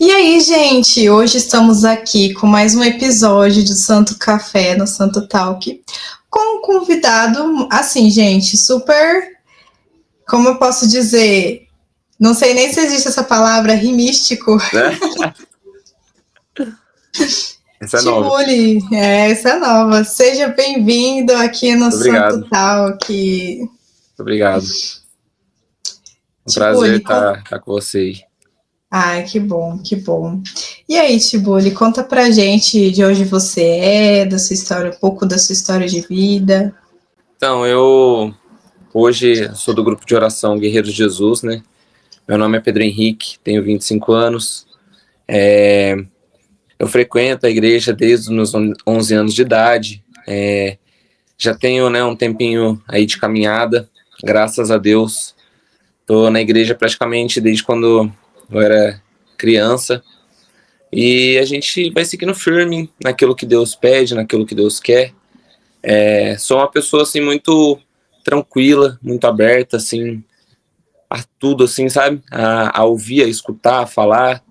E aí, gente, hoje estamos aqui com mais um episódio do Santo Café no Santo Talk, com um convidado, assim, gente, super, como eu posso dizer, não sei nem se existe essa palavra, rimístico. Né? Essa é nova. Tibuli, essa é nova. Seja bem-vindo aqui no Obrigado. Santo Talk. Obrigado. Um prazer Tibuli, estar com você aí. ai, que bom, que bom. E aí, Tibuli, conta pra gente de onde você é, da sua história, um pouco da sua história de vida. Então, eu hoje sou do grupo de oração Guerreiros de Jesus, né? Meu nome é Pedro Henrique, tenho 25 anos. Eu frequento a igreja desde os meus 11 anos de idade. Já tenho, né, um tempinho aí de caminhada, graças a Deus. Estou na igreja praticamente desde quando eu era criança. E a gente vai seguindo firme naquilo que Deus pede, naquilo que Deus quer. Sou uma pessoa, assim, muito tranquila, muito aberta, assim, a tudo, assim, sabe? A ouvir, a escutar, a falar.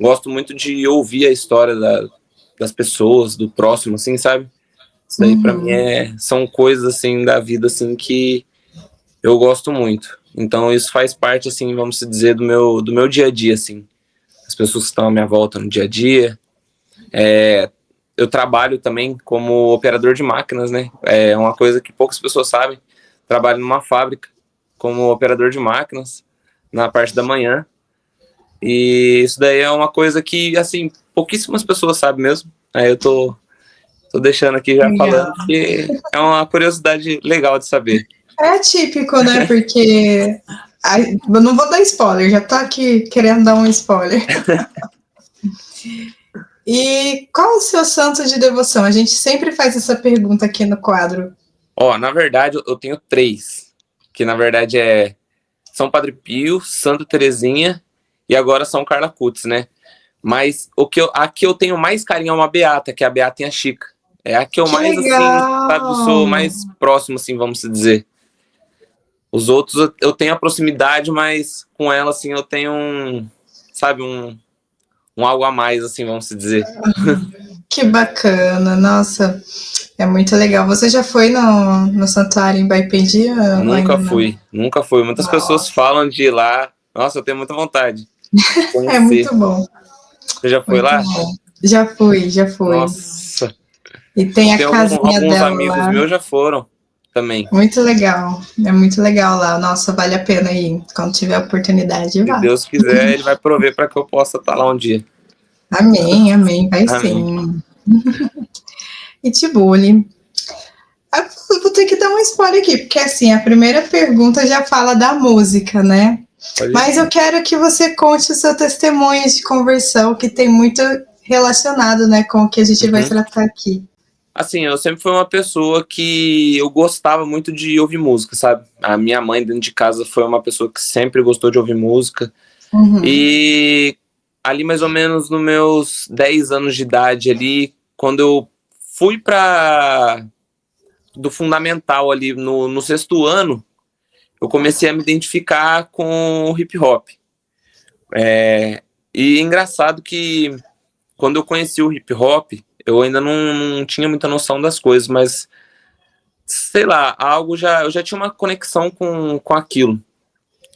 Gosto muito de ouvir a história das pessoas, do próximo, assim, sabe? Isso daí, pra mim, são coisas, assim, da vida, assim, que eu gosto muito. Então, isso faz parte, assim, vamos dizer, do meu dia a dia, assim. As pessoas que estão à minha volta no dia a dia. Eu trabalho também como operador de máquinas, né? É uma coisa que poucas pessoas sabem. Trabalho numa fábrica como operador de máquinas na parte da manhã. E isso daí é uma coisa que, assim, pouquíssimas pessoas sabem mesmo. Aí eu tô deixando aqui já Legal. falando que é uma curiosidade legal de saber. É típico, né? Porque eu não vou dar spoiler, já tô aqui querendo dar um spoiler. E qual o seu santo de devoção? A gente sempre faz essa pergunta aqui no quadro. Ó, na verdade, eu tenho 3, que na verdade é São Padre Pio, Santa Terezinha e agora São Carla Cutz, né? Mas a que eu tenho mais carinho é uma beata, que é a Beatinha Chica. É a que eu Que mais, assim, sabe, sou legal! mais próximo, assim, vamos dizer. Os outros eu tenho a proximidade, mas com ela, assim, eu tenho sabe, um algo a mais, assim, vamos dizer. Que bacana, nossa, é muito legal. Você já foi no santuário em Baipendi ou Nunca ainda não? fui, nunca fui. Muitas pessoas Nossa, falam de ir lá. Nossa, eu tenho muita vontade de é conhecer. muito bom, Você já foi muito lá? bom. Já fui, já fui. Nossa, E tem a tem casinha alguns dela amigos lá. meus já foram também. Muito legal, é muito legal lá. Nossa, vale a pena ir. Quando tiver a oportunidade, Se vá. Deus quiser, ele vai prover para que eu possa estar lá um dia. Amém, amém, vai Amém. sim. E Tibuli, vou ter que dar um spoiler aqui, porque assim, a primeira pergunta já fala da música, né? Pode ir. Mas eu quero que você conte o seu testemunho de conversão, que tem muito relacionado, né, com o que a gente vai Uhum. tratar aqui. Assim, eu sempre fui uma pessoa que eu gostava muito de ouvir música, sabe? A minha mãe dentro de casa foi uma pessoa que sempre gostou de ouvir música. Uhum. E ali mais ou menos nos meus 10 anos de idade ali, quando eu fui para do fundamental ali no sexto ano, eu comecei a me identificar com o hip hop. E é engraçado que quando eu conheci o hip hop, eu ainda não tinha muita noção das coisas, mas sei lá, eu já tinha uma conexão com aquilo.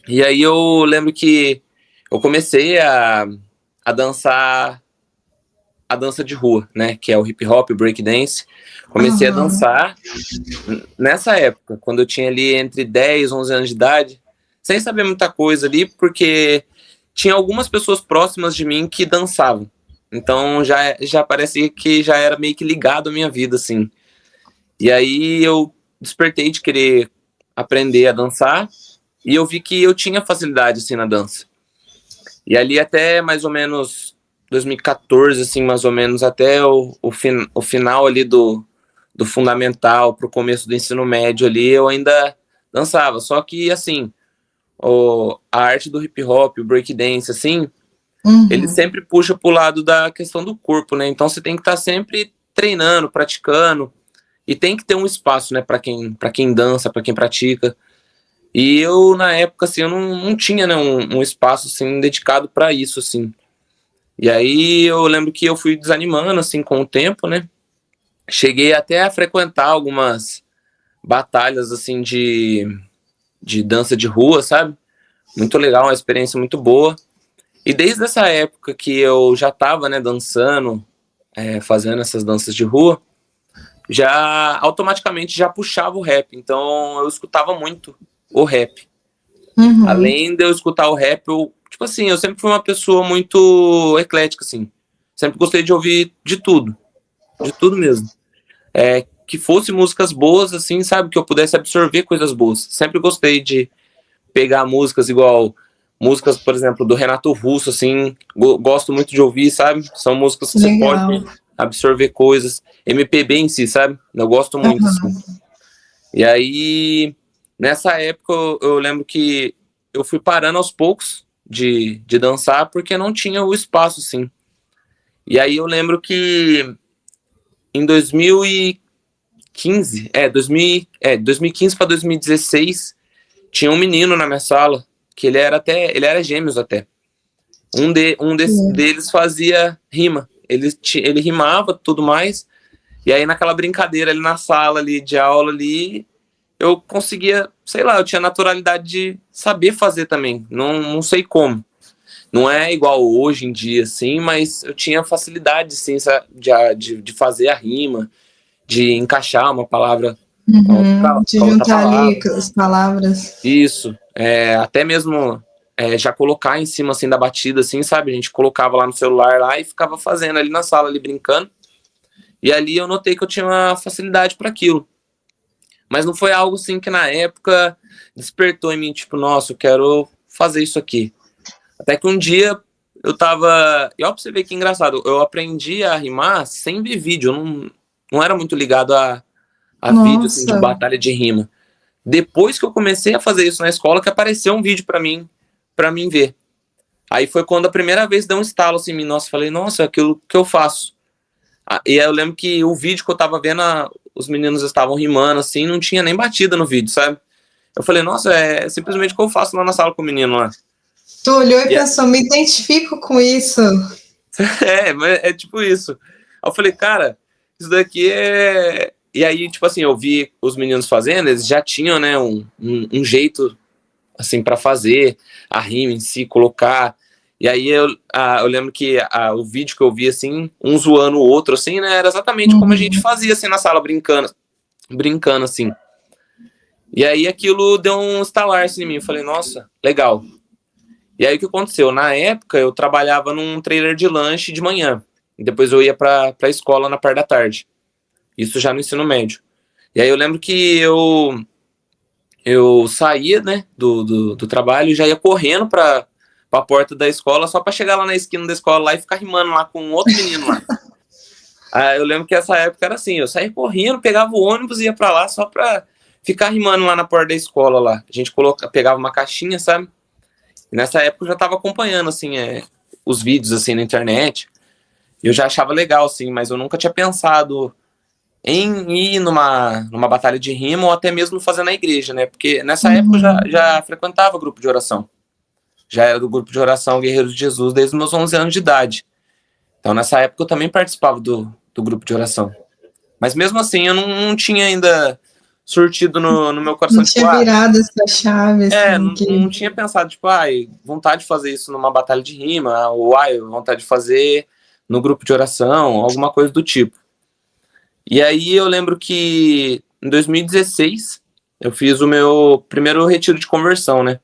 E aí eu lembro que eu comecei a dançar a dança de rua, né, que é o hip hop, o break dance. Comecei a Uhum. dançar nessa época, quando eu tinha ali entre 10 e 11 anos de idade, sem saber muita coisa ali, porque tinha algumas pessoas próximas de mim que dançavam. Então já parecia que já era meio que ligado à minha vida, assim. E aí eu despertei de querer aprender a dançar e eu vi que eu tinha facilidade, assim, na dança. E ali até mais ou menos 2014, assim, mais ou menos, até o final ali do fundamental pro começo do ensino médio ali, eu ainda dançava. Só que, assim, a arte do hip hop, o breakdance, assim, ele Uhum. sempre puxa pro lado da questão do corpo, né? Então você tem que estar sempre treinando, praticando, e tem que ter um espaço, né, para quem dança, para quem pratica. E eu, na época, assim, eu não tinha, né, um espaço, assim, dedicado para isso, assim. E aí eu lembro que eu fui desanimando, assim, com o tempo, né? Cheguei até a frequentar algumas batalhas, assim, de dança de rua, sabe? Muito legal, uma experiência muito boa. E desde essa época que eu já estava, né, dançando, fazendo essas danças de rua, já automaticamente já puxava o rap. Então eu escutava muito o rap. Uhum. Além de eu escutar o rap, eu, tipo assim, eu sempre fui uma pessoa muito eclética, assim. Sempre gostei de ouvir de tudo mesmo. Que fosse músicas boas, assim, sabe? Que eu pudesse absorver coisas boas. Sempre gostei de pegar músicas igual músicas, por exemplo, do Renato Russo, assim, gosto muito de ouvir, sabe? São músicas que você pode Legal. absorver coisas. MPB em si, sabe? Eu gosto muito, assim. Uhum. E aí, nessa época, eu lembro que eu fui parando aos poucos de dançar porque não tinha o espaço, assim. E aí eu lembro que em 2015, 2015 para 2016, tinha um menino na minha sala que ele era gêmeos até. Deles fazia rima. Ele rimava tudo mais. E aí naquela brincadeira ali na sala ali de aula ali, eu conseguia, sei lá, eu tinha naturalidade de saber fazer também. Não sei como. Não é igual hoje em dia, assim, mas eu tinha facilidade, sim, de fazer a rima, de encaixar uma palavra Uhum. De com a outra juntar ali palavra. as palavras. Isso. Até mesmo já colocar em cima, assim, da batida, assim, sabe? A gente colocava lá no celular lá e ficava fazendo ali na sala, ali brincando. E ali eu notei que eu tinha uma facilidade para aquilo. Mas não foi algo, assim, que na época despertou em mim, tipo, nossa, eu quero fazer isso aqui. Até que um dia eu tava. E ó, pra você ver que engraçado, eu aprendi a rimar sem ver vídeo. Eu não era muito ligado a vídeo, assim, de Nossa. batalha de rima. Depois que eu comecei a fazer isso na escola, que apareceu um vídeo para mim ver. Aí foi quando a primeira vez deu um estalo assim em mim. Nossa, falei, nossa, é aquilo que eu faço. E aí eu lembro que o vídeo que eu tava vendo, os meninos estavam rimando, assim, não tinha nem batida no vídeo, sabe? Eu falei, nossa, é simplesmente o que eu faço lá na sala com o menino lá. Tu olhou e E pensou, me identifico com isso. é tipo isso. Aí eu falei, cara, isso daqui é. E aí, tipo assim, eu vi os meninos fazendo, eles já tinham, né, um jeito, assim, para fazer a rima em si, colocar. E aí eu lembro que o vídeo que eu vi, assim, um zoando o outro, assim, né, era exatamente como a gente Uhum. fazia, assim, na sala, brincando, assim. E aí aquilo deu um estalar, assim, em mim. Eu falei, nossa, legal. E aí o que aconteceu? Na época eu trabalhava num trailer de lanche de manhã. E depois eu ia pra escola na parte da tarde. Isso já no ensino médio. E aí eu lembro que eu saía, né, do trabalho e já ia correndo pra porta da escola só pra chegar lá na esquina da escola lá e ficar rimando lá com outro menino lá. Aí eu lembro que essa época era assim, eu saía correndo, pegava o ônibus e ia pra lá só pra ficar rimando lá na porta da escola lá. A gente pegava uma caixinha, sabe? E nessa época eu já tava acompanhando, assim, os vídeos, assim, na internet. E eu já achava legal, assim, mas eu nunca tinha pensado em ir numa batalha de rima ou até mesmo fazer na igreja, né? Porque nessa época eu Uhum. já frequentava o grupo de oração. Já era do grupo de oração Guerreiros de Jesus desde os meus 11 anos de idade. Então nessa época eu também participava do grupo de oração. Mas mesmo assim eu não tinha ainda surtido no meu Não coração, tipo, tinha virado essa chave, assim, não que. tinha pensado, tipo, vontade de fazer isso numa batalha de rima, ou vontade de fazer no grupo de oração, alguma coisa do tipo. E aí eu lembro que em 2016 eu fiz o meu primeiro retiro de conversão, né?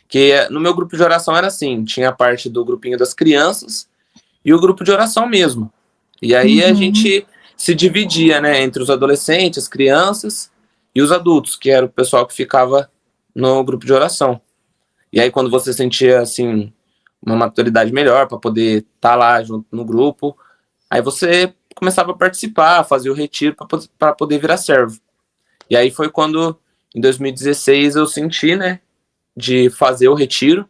Que no meu grupo de oração era assim, tinha a parte do grupinho das crianças e o grupo de oração mesmo. E aí a Uhum. gente se dividia, né, entre os adolescentes, as crianças e os adultos, que era o pessoal que ficava no grupo de oração. E aí quando você sentia assim uma maturidade melhor para poder estar lá junto no grupo, aí você começava a participar, fazia o retiro para poder virar servo. E aí foi quando, em 2016, eu senti, né, de fazer o retiro.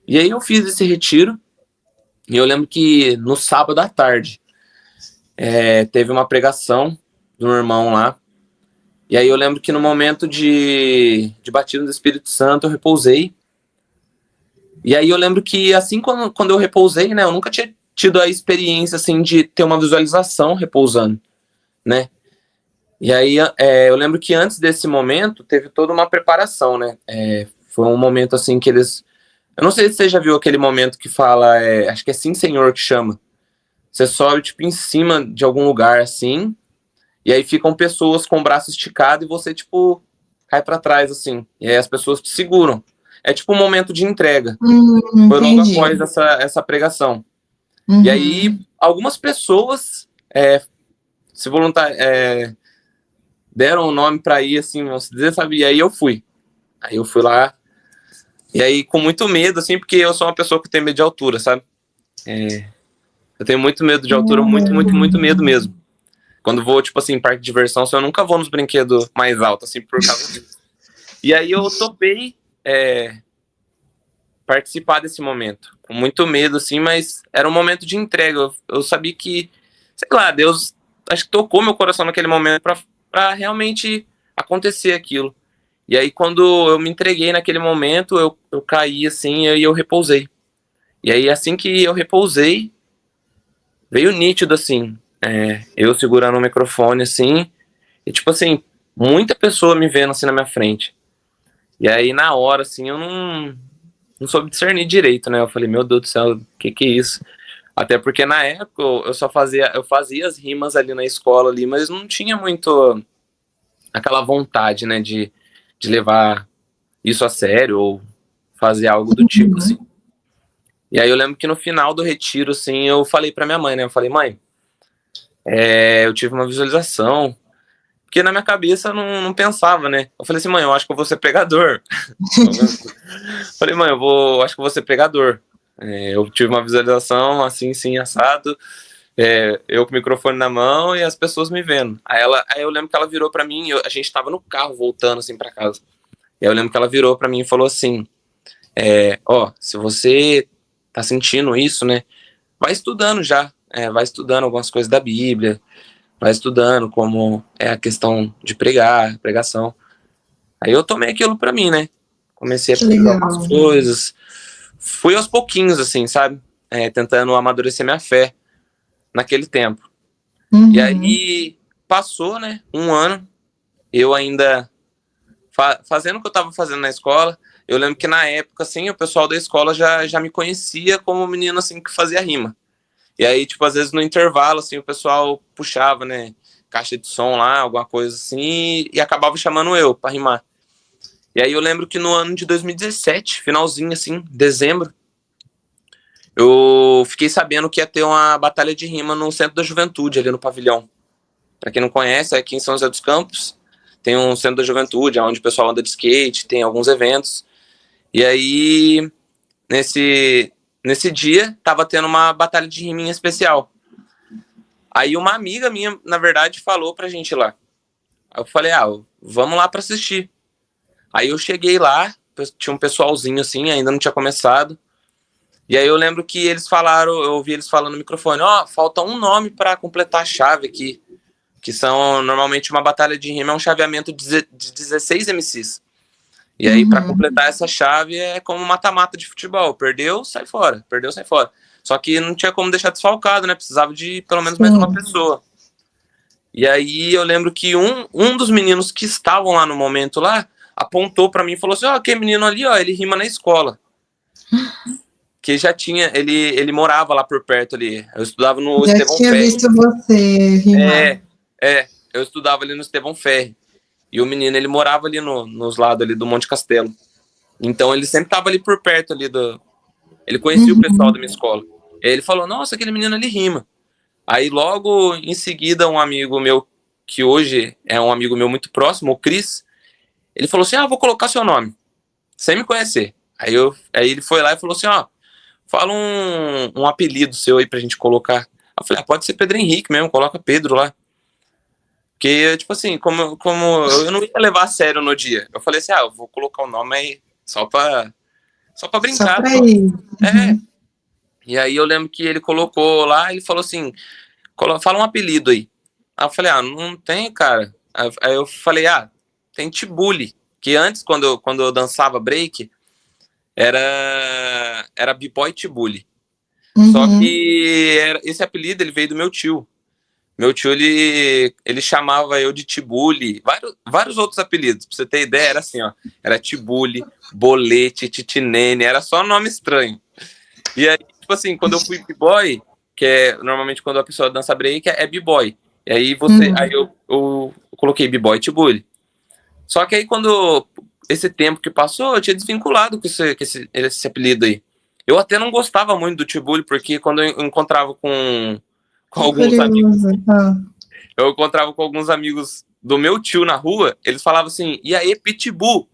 E aí eu fiz esse retiro. E eu lembro que no sábado à tarde teve uma pregação do meu irmão lá. E aí eu lembro que no momento de batismo do Espírito Santo eu repousei. E aí eu lembro que assim quando eu repousei, né, eu nunca tinha tido a experiência, assim, de ter uma visualização repousando, né? E aí, eu lembro que antes desse momento, teve toda uma preparação, né? Foi um momento, assim, que eles... Eu não sei se você já viu aquele momento que fala, acho que é Sim Senhor que chama. Você sobe, tipo, em cima de algum lugar, assim, e aí ficam pessoas com o braço esticado e você, tipo, cai pra trás, assim. E aí as pessoas te seguram. É tipo um momento de entrega. Foi logo Entendi. após essa pregação. E aí, Uhum. algumas pessoas se deram o nome pra ir, assim, vamos dizer, sabe? E aí eu fui. Aí eu fui lá, e aí com muito medo, assim, porque eu sou uma pessoa que tem medo de altura, sabe? Eu tenho muito medo de altura, muito, muito, muito medo mesmo. Quando vou, tipo assim, em parque de diversão, assim, eu nunca vou nos brinquedos mais altos, assim, por causa disso. E aí eu topei participar desse momento. Com muito medo, assim, mas era um momento de entrega. Eu sabia que, sei lá, Deus acho que tocou meu coração naquele momento pra realmente acontecer aquilo. E aí, quando eu me entreguei naquele momento, eu caí assim e eu repousei. E aí, assim que eu repousei, veio nítido, assim, eu segurando o microfone, assim, e tipo assim, muita pessoa me vendo assim na minha frente. E aí, na hora, assim, eu não soube discernir direito, né? Eu falei, meu Deus do céu, o que é isso? Até porque na época eu fazia as rimas ali na escola ali, mas não tinha muito aquela vontade, né, de levar isso a sério ou fazer algo do tipo, assim. Uhum. E aí eu lembro que no final do retiro, assim, eu falei pra minha mãe, né? Eu falei, mãe, eu tive uma visualização. Porque na minha cabeça eu não pensava, né? Eu falei assim, mãe, eu acho que eu vou ser pregador. Falei, mãe, acho que eu vou ser pregador. Eu tive uma visualização assim, sim, assado. Eu com o microfone na mão e as pessoas me vendo. Aí eu lembro que ela virou pra mim, a gente tava no carro voltando assim pra casa. E aí eu lembro que ela virou pra mim e falou assim: ó, se você tá sentindo isso, né? Vai estudando já. Vai estudando algumas coisas da Bíblia, vai estudando como é a questão de pregação. Aí eu tomei aquilo pra mim, né? Comecei a Que pesquisar algumas legal. coisas. Fui aos pouquinhos, assim, sabe? Tentando amadurecer minha fé naquele tempo. E Uhum. aí passou, né? Um ano. Eu ainda fazendo o que eu tava fazendo na escola. Eu lembro que na época, assim, o pessoal da escola já me conhecia como menino, assim, que fazia rima. E aí, tipo, às vezes no intervalo, assim, o pessoal puxava, né? Caixa de som lá, alguma coisa assim, e acabava chamando eu pra rimar. E aí eu lembro que no ano de 2017, finalzinho assim, dezembro, eu fiquei sabendo que ia ter uma batalha de rima no Centro da Juventude, ali no pavilhão. Pra quem não conhece, é aqui em São José dos Campos, tem um Centro da Juventude, onde o pessoal anda de skate, tem alguns eventos. E aí, nesse dia, tava tendo uma batalha de rima em especial. Aí uma amiga minha, na verdade, falou pra gente ir lá. Aí eu falei, vamos lá pra assistir. Aí eu cheguei lá, tinha um pessoalzinho assim, ainda não tinha começado. E aí eu lembro que eles falaram, eu ouvi eles falando no microfone, falta um nome para completar a chave aqui, que são normalmente uma batalha de rima, é um chaveamento de 16 MCs. E aí para Uhum. completar essa chave é como mata-mata de futebol, perdeu, sai fora, perdeu, sai fora. Só que não tinha como deixar desfalcado, né? Precisava de pelo menos mais uma Sim. pessoa. E aí eu lembro que um dos meninos que estavam lá no momento lá apontou para mim e falou assim: aquele menino ali, ele rima na escola. Que já tinha, ele morava lá por perto ali. Eu estudava no Já Estevão tinha Ferri. visto você rimar. É, eu estudava ali no Estevão Ferri. E o menino, ele morava ali nos lados ali do Monte Castelo. Então ele sempre tava ali por perto ali do. Ele conhecia o pessoal da minha Uhum. escola. E aí ele falou: nossa, aquele menino ali rima. Aí logo em seguida, um amigo meu, que hoje é um amigo meu muito próximo, o Cris, ele falou assim: vou colocar seu nome, sem me conhecer. Aí ele foi lá e falou assim: fala um apelido seu aí pra gente colocar. Eu falei, pode ser Pedro Henrique mesmo, coloca Pedro lá. Porque, tipo assim, como eu não ia levar a sério no dia. Eu falei assim, eu vou colocar o nome aí só pra Só brincar, pra só. ir. É. Uhum. E aí eu lembro que ele colocou lá, ele falou assim, fala um apelido aí. Aí eu falei, não tem, cara. Aí eu falei, tem Tibuli. Que antes, quando eu dançava break, era B-Boy Tibuli. Só Uhum. que esse apelido ele veio do meu tio. Meu tio, ele chamava eu de Tibuli, vários outros apelidos. Pra você ter ideia, era assim, ó. Era Tibuli, Bolete, Titinene, era só nome estranho. E aí, tipo assim, quando eu fui b-boy, que é normalmente quando a pessoa dança break, é b-boy. E aí aí Uhum. eu coloquei b-boy Tibuli. Só que aí quando esse tempo que passou, eu tinha desvinculado esse apelido aí. Eu até não gostava muito do Tibuli, porque quando eu encontrava com Que alguns amigos, curioso. Ah. eu encontrava com alguns amigos do meu tio na rua, eles falavam assim, e aí, Pitbull?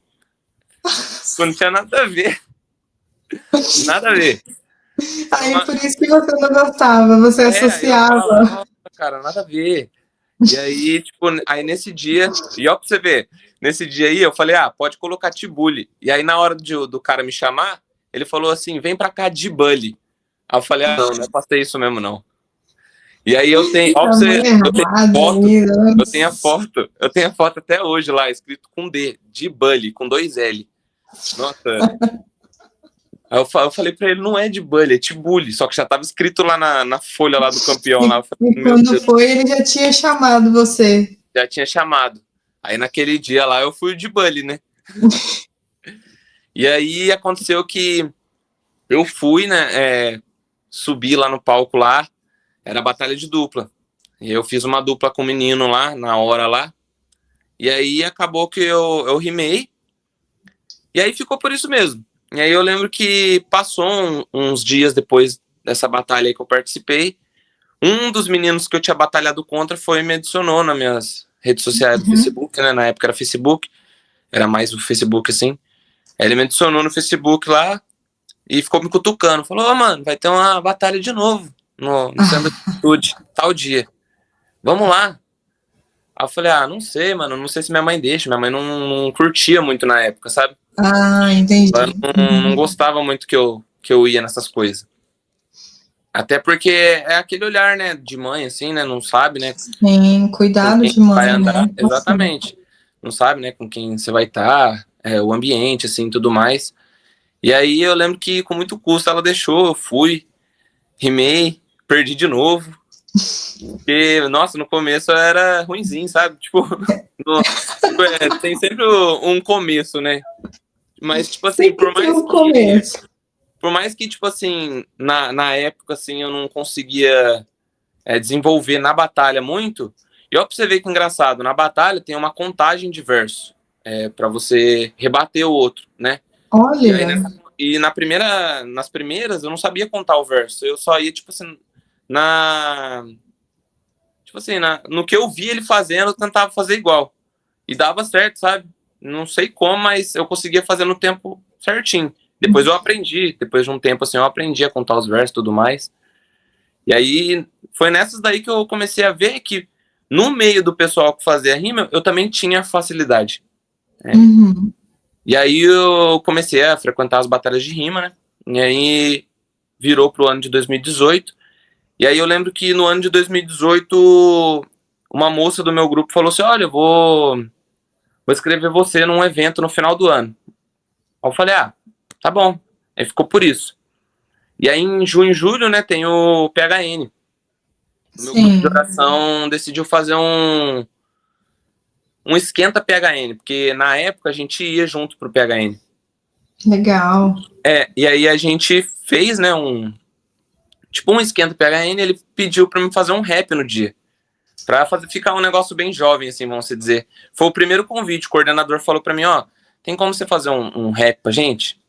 Não tinha nada a ver, nada a ver. Era Aí uma, por isso que você não gostava, você aí eu falava, associava. nossa, cara, nada a ver. E aí, tipo, aí nesse dia, e ó pra você ver, nesse dia aí eu falei, ah, pode colocar Tibuli. E aí na hora do cara me chamar, ele falou assim, vem pra cá de Bully. Aí eu falei, ah, não é pra ser isso mesmo não. E aí eu tenho, ó pra Tá você, muito eu tenho errado foto, aí, eu tenho a foto até hoje lá, escrito com D, de Bully, com 2L. Nossa. Aí eu falei pra ele, não é de Bully, é Tibuli, só que já tava escrito lá na folha lá do campeão lá. Eu e falei, meu quando Deus, foi, ele já tinha chamado você. já tinha chamado. Aí naquele dia lá eu fui de Bully, né? E aí aconteceu que eu fui, né? Subi lá no palco lá, era batalha de dupla. E eu fiz uma dupla com o menino lá, na hora lá. E aí acabou que eu rimei. E aí ficou por isso mesmo. E aí eu lembro que passou uns dias depois dessa batalha aí que eu participei. Um dos meninos que eu tinha batalhado contra foi e me adicionou nas minhas redes sociais do Uhum. Facebook, né? Na época era Facebook, era mais o Facebook assim. Aí ele me adicionou no Facebook lá e ficou me cutucando. Falou, oh, mano, vai ter uma batalha de novo no Centro da Juventude, tal dia. Vamos lá. Aí eu falei, ah, não sei, mano, não sei se minha mãe deixa. Minha mãe não curtia muito na época, sabe? Ah, Ela entendi. não gostava muito que eu ia nessas coisas. Até porque é aquele olhar, né, de mãe, assim, né, não sabe, né, Sim, com cuidado quem de vai mãe, andar, né? Assim. exatamente. Não sabe, né, com quem você vai estar, o ambiente, assim, tudo mais. E aí eu lembro que com muito custo ela deixou, eu fui, rimei, perdi de novo. Porque, nossa, no começo era ruinzinho, sabe? Tipo, tem sempre um começo, né? Mas, tipo assim, Sempre tem um começo. por mais que, tipo assim, na época, assim, eu não conseguia desenvolver na batalha muito, e ó, pra você ver que engraçado, na batalha tem uma contagem de verso, para você rebater o outro, né? E aí, Olha, nas primeiras, eu não sabia contar o verso, eu só ia, tipo assim, na. Tipo assim, no que eu vi ele fazendo, eu tentava fazer igual. E dava certo, sabe? Não sei como, mas eu conseguia fazer no tempo certinho. Depois eu aprendi, depois de um tempo assim, eu aprendi a contar os versos e tudo mais. E aí foi nessas daí que eu comecei a ver que no meio do pessoal que fazia rima, eu também tinha facilidade. Né? uhum, E aí eu comecei a frequentar as batalhas de rima, né? E aí virou pro ano de 2018. E aí eu lembro que no ano de 2018, uma moça do meu grupo falou assim: olha, vou escrever você num evento no final do ano. Aí eu falei, ah, tá bom. Aí ficou por isso. E aí em junho e julho, né, tem o PHN. O meu grupo de sim, oração decidiu fazer um esquenta PHN, porque na época a gente ia junto pro PHN. legal. E aí a gente fez, né, tipo um esquenta PHN, ele pediu pra mim fazer um rap no dia. Pra ficar um negócio bem jovem, assim, vamos dizer. Foi o primeiro convite, o coordenador falou pra mim, ó, tem como você fazer um rap pra gente?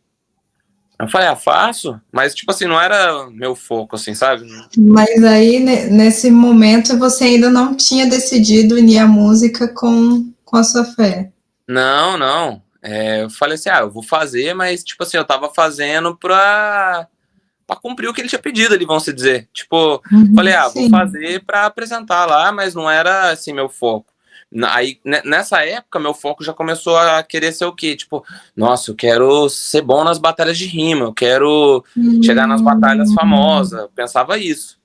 Eu falei, ah, faço, mas tipo assim, não era meu foco, assim, sabe? Mas aí, nesse momento, você ainda não tinha decidido unir a música com a sua fé. Não, não. Eu falei assim, eu vou fazer, mas tipo assim, eu tava fazendo pra cumprir o que ele tinha pedido ali, vamos dizer. Tipo, falei, Uhum, vou sim. fazer pra apresentar lá, mas não era assim meu foco. Aí, nessa época, meu foco já começou a querer ser o quê? Tipo, nossa, eu quero ser bom nas batalhas de rima, eu quero chegar nas batalhas famosas. Eu pensava isso.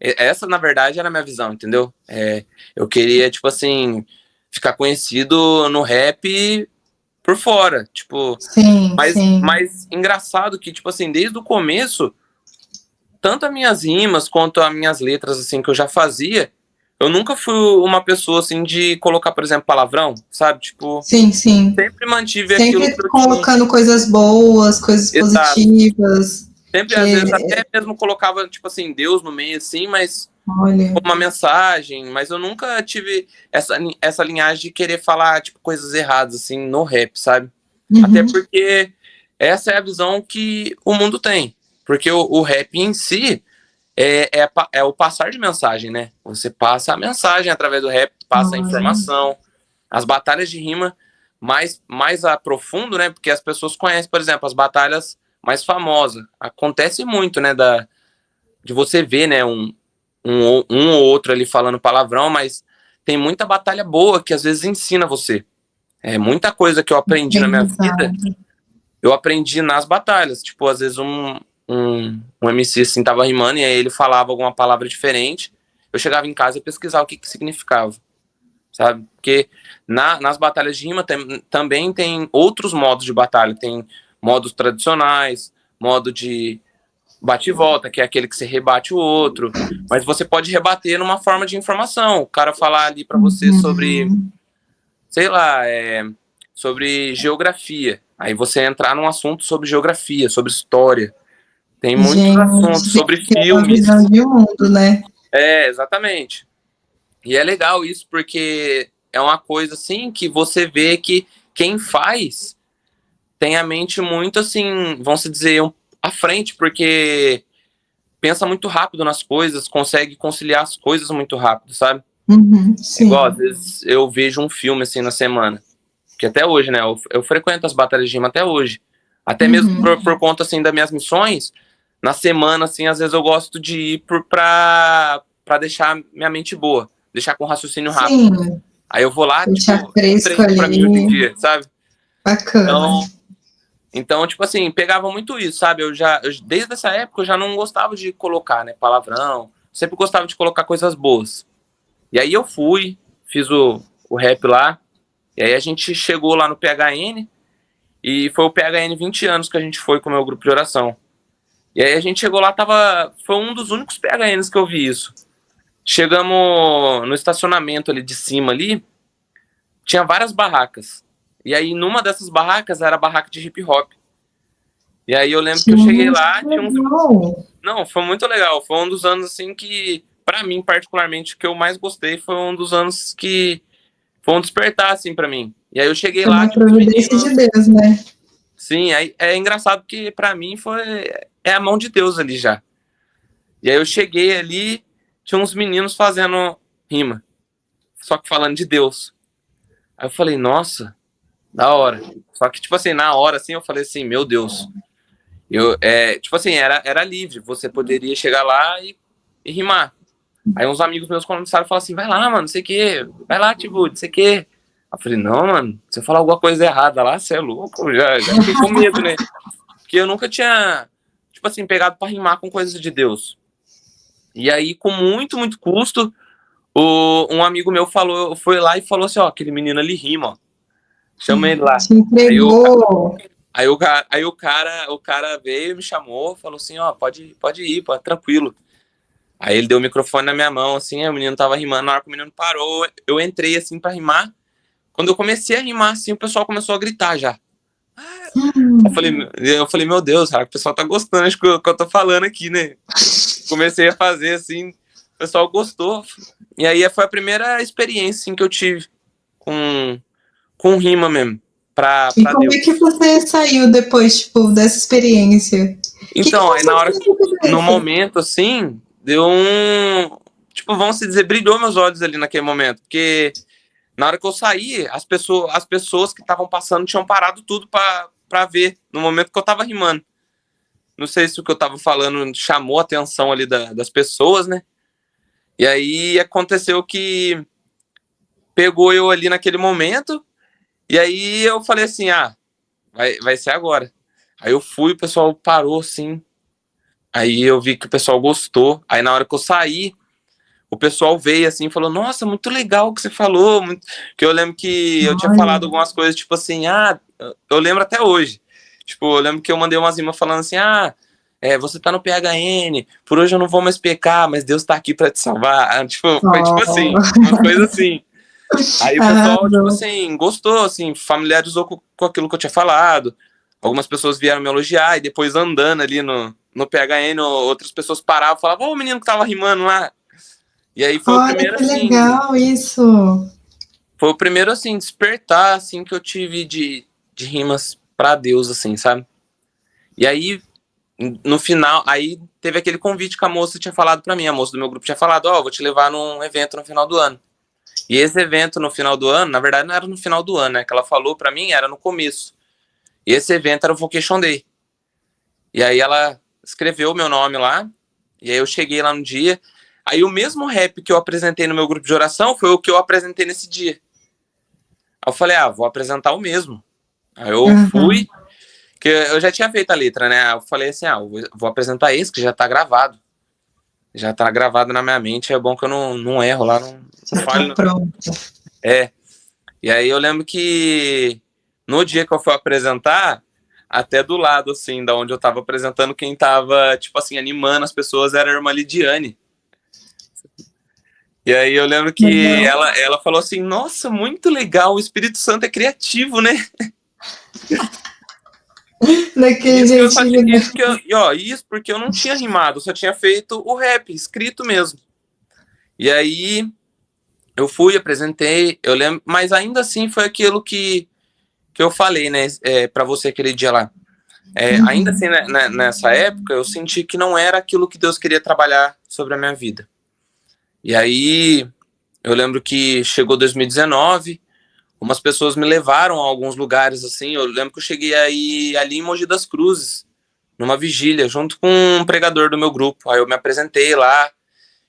Essa, na verdade, era a minha visão, entendeu? Eu queria, tipo assim, ficar conhecido no rap por fora. Tipo, Sim, mas, sim. mas engraçado que, tipo assim, desde o começo, tanto as minhas rimas quanto as minhas letras, assim, que eu já fazia, eu nunca fui uma pessoa, assim, de colocar, por exemplo, palavrão, sabe? Tipo, Sim, sim. sempre mantive aquilo Sempre que eu tinha. colocando coisas boas, coisas Exato. positivas. Sempre, às vezes, Que, até mesmo colocava, tipo assim, Deus no meio, assim, mas olha. uma mensagem, mas eu nunca tive essa linhagem de querer falar, tipo, coisas erradas, assim, no rap, sabe? Até Uhum. porque essa é a visão que o mundo tem. Porque o rap em si é o passar de mensagem, né? Você passa a mensagem através do rap, passa a Olha. informação. As batalhas de rima mais a profundo, né? Porque as pessoas conhecem, por exemplo, as batalhas mais famosas. Acontece muito, né? De você ver, né? Um ou outro ali falando palavrão, mas tem muita batalha boa que às vezes ensina você. É muita coisa que eu aprendi na minha vida, Aprendizado. eu aprendi nas batalhas. Tipo, às vezes um MC assim tava rimando e aí ele falava alguma palavra diferente. Eu chegava em casa e pesquisava o que significava, sabe? Porque nas batalhas de rima também tem outros modos de batalha. Tem modos tradicionais, modo de bate e volta, que é aquele que você rebate o outro. Mas você pode rebater numa forma de informação. O cara falar ali para você sobre, Uhum. sei lá, sobre geografia. Aí você entrar num assunto sobre geografia, sobre história. Tem muitos assuntos Gente, sobre tem uma visão filmes. de mundo, né? Exatamente. E é legal isso porque é uma coisa assim que você vê que quem faz tem a mente muito assim, vamos dizer, à frente, porque pensa muito rápido nas coisas, consegue conciliar as coisas muito rápido, sabe? Uhum, É igual, às sim. vezes eu vejo um filme assim na semana, que até hoje, né? Eu frequento as batalhas de rima até hoje. Até mesmo Uhum. por conta assim das minhas missões, na semana assim, às vezes eu gosto de ir pra deixar minha mente boa, deixar com raciocínio rápido. Sim, Aí eu vou lá, deixar tipo, é um fresco treino pra mim hoje em ali. dia, sabe? Bacana. Então, tipo assim, pegava muito isso, sabe? Desde essa época eu já não gostava de colocar, né, palavrão. Sempre gostava de colocar coisas boas. E aí eu fui, fiz o rap lá. E aí a gente chegou lá no PHN. E foi o PHN 20 anos que a gente foi com o meu grupo de oração. E aí a gente chegou lá, foi um dos únicos PHNs que eu vi isso. Chegamos no estacionamento ali de cima ali, tinha várias barracas. E aí numa dessas barracas era a barraca de hip hop. E aí eu lembro que eu cheguei Gente, lá, que tinha uns. legal. Não, foi muito legal. Foi um dos anos assim que, pra mim particularmente, que eu mais gostei. Foi um dos anos que foi um despertar assim pra mim. E aí eu cheguei Foi lá, uma tinha uns providência de meninos. Deus, né? Sim, aí é engraçado porque pra mim é a mão de Deus ali já. E aí eu cheguei ali, tinha uns meninos fazendo rima, só que falando de Deus. Aí eu falei, nossa, da hora. Só que tipo assim, na hora assim eu falei assim, meu Deus. Tipo assim, era livre, você poderia chegar lá e rimar. Aí uns amigos meus começaram a falar assim, vai lá, mano, não sei o quê, vai lá, tipo, não sei o quê. Eu falei, não, mano, se eu falar alguma coisa errada lá, você é louco, já fiquei com medo, né? Porque eu nunca tinha, tipo assim, pegado pra rimar com coisas de Deus. E aí, com muito, muito custo, um amigo meu foi lá e falou assim, ó, aquele menino ali rima, ó. Chama ele lá. Te Aí, eu, entregou. aí o cara veio, me chamou, falou assim, ó, pode ir, pode, tranquilo. Aí ele deu o microfone na minha mão, assim, aí o menino tava rimando, na hora que o menino parou, eu entrei, assim, pra rimar. Quando eu comecei a rimar, assim, o pessoal começou a gritar já. Eu falei, meu Deus, cara, o pessoal tá gostando do que eu tô falando aqui, né? Comecei a fazer, assim, o pessoal gostou. E aí foi a primeira experiência, assim, que eu tive com rima mesmo, E pra como é que Deus. você saiu depois, tipo, dessa experiência? O que Então, aí passou na na hora, sua no cabeça? momento, assim, deu um. Tipo, vamos se dizer, brilhou meus olhos ali naquele momento. Porque na hora que eu saí, as pessoas que estavam passando tinham parado tudo pra ver, no momento que eu tava rimando. Não sei se o que eu tava falando chamou a atenção ali das pessoas, né? E aí aconteceu que pegou eu ali naquele momento, e aí eu falei assim: ah, vai ser agora. Aí eu fui, o pessoal parou assim. Aí eu vi que o pessoal gostou. Aí na hora que eu saí, o pessoal veio assim e falou: nossa, muito legal o que você falou. Muito... Que eu lembro que eu tinha Olha, falado algumas coisas, tipo assim, eu lembro até hoje. Tipo, eu lembro que eu mandei umas rimas falando assim, você tá no PHN, por hoje eu não vou mais pecar, mas Deus tá aqui pra te salvar. Tipo, foi tipo Oh. assim, umas coisas assim. Aí o pessoal, tipo Arrasou. assim, gostou, assim, familiarizou com aquilo que eu tinha falado. Algumas pessoas vieram me elogiar e depois andando ali no PHN, outras pessoas paravam e falavam, ô, o menino que tava rimando lá. E aí Olha que legal isso. foi o primeiro, assim, despertar, assim, que eu tive de rimas pra Deus, assim, sabe? E aí, no final, aí teve aquele convite que a moça tinha falado pra mim, a moça do meu grupo tinha falado, vou te levar num evento no final do ano. E esse evento no final do ano, na verdade não era no final do ano, né, que ela falou pra mim, era no começo. E esse evento era o Vocation Day. E aí ela escreveu o meu nome lá, e aí eu cheguei lá no dia, aí o mesmo rap que eu apresentei no meu grupo de oração foi o que eu apresentei nesse dia. Aí eu falei, vou apresentar o mesmo. Aí eu fui, que eu já tinha feito a letra, né? Aí eu falei assim, vou apresentar esse que já tá gravado. Já tá gravado na minha mente, é bom que eu não erro lá, não Já tá falho. pronto. E aí eu lembro que no dia que eu fui apresentar, até do lado, assim, da onde eu tava apresentando, quem tava, tipo assim, animando as pessoas era a irmã Lidiane. E aí eu lembro que Legal. ela falou assim, nossa, muito legal, o Espírito Santo é criativo, né? Daquele Isso que eu só jeitinho, né? isso porque eu não tinha rimado, eu só tinha feito o rap, escrito mesmo. E aí eu fui, apresentei, eu lembro, mas ainda assim foi aquilo que eu falei, né, pra você aquele dia lá. Ainda assim, né, nessa época, eu senti que não era aquilo que Deus queria trabalhar sobre a minha vida. E aí, eu lembro que chegou 2019, umas pessoas me levaram a alguns lugares, assim, eu lembro que eu cheguei aí ali em Mogi das Cruzes, numa vigília, junto com um pregador do meu grupo. Aí eu me apresentei lá,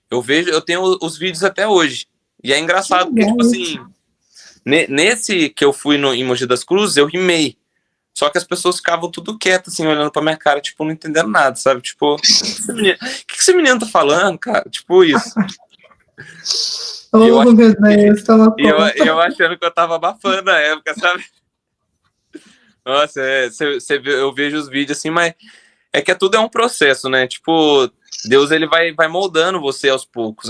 eu tenho os vídeos até hoje. E é Que engraçado, porque, legal tipo isso. assim, nesse que eu fui em Mogi das Cruzes, eu rimei. Só que as pessoas ficavam tudo quietas, assim, olhando pra minha cara, tipo, não entendendo nada, sabe? Tipo, que esse menino tá falando, cara? Tipo isso. E eu, Oh, ach... meu Deus, toma eu conta. achando que eu tava abafando a época, sabe? Nossa, eu vejo os vídeos assim, mas é que tudo é um processo, né? Tipo, Deus ele vai moldando você aos poucos,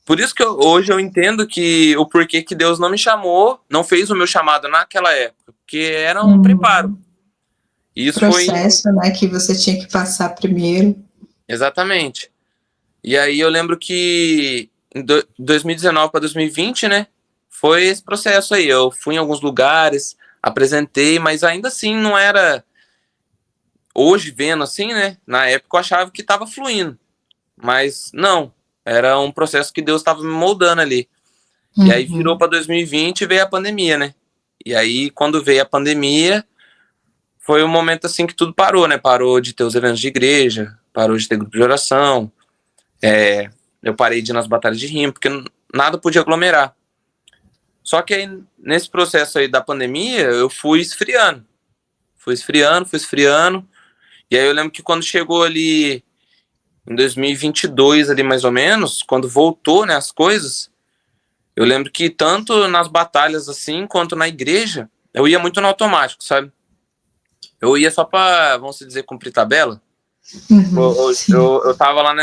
Por isso que hoje eu entendo que o porquê que Deus não me chamou, não fez o meu chamado naquela época, porque era um preparo. E isso foi Processo, né, que você tinha que passar primeiro. exatamente. E aí eu lembro que em 2019 para 2020, né? Foi esse processo aí. Eu fui em alguns lugares, apresentei, mas ainda assim não era. Hoje, vendo assim, né? Na época eu achava que estava fluindo. Mas não. Era um processo que Deus estava me moldando ali. E aí virou para 2020 e veio a pandemia, né? E aí, quando veio a pandemia, foi um momento assim que tudo parou, né? Parou de ter os eventos de igreja, parou de ter grupo de oração. Eu parei de ir nas batalhas de rima, porque nada podia aglomerar. Só que aí, nesse processo aí da pandemia, eu fui esfriando. Fui esfriando, fui esfriando. E aí eu lembro que quando chegou ali em 2022, ali mais ou menos, quando voltou, né, as coisas, eu lembro que tanto nas batalhas assim, quanto na igreja, eu ia muito no automático, sabe? Eu ia só pra, vamos dizer, cumprir tabela. Eu tava lá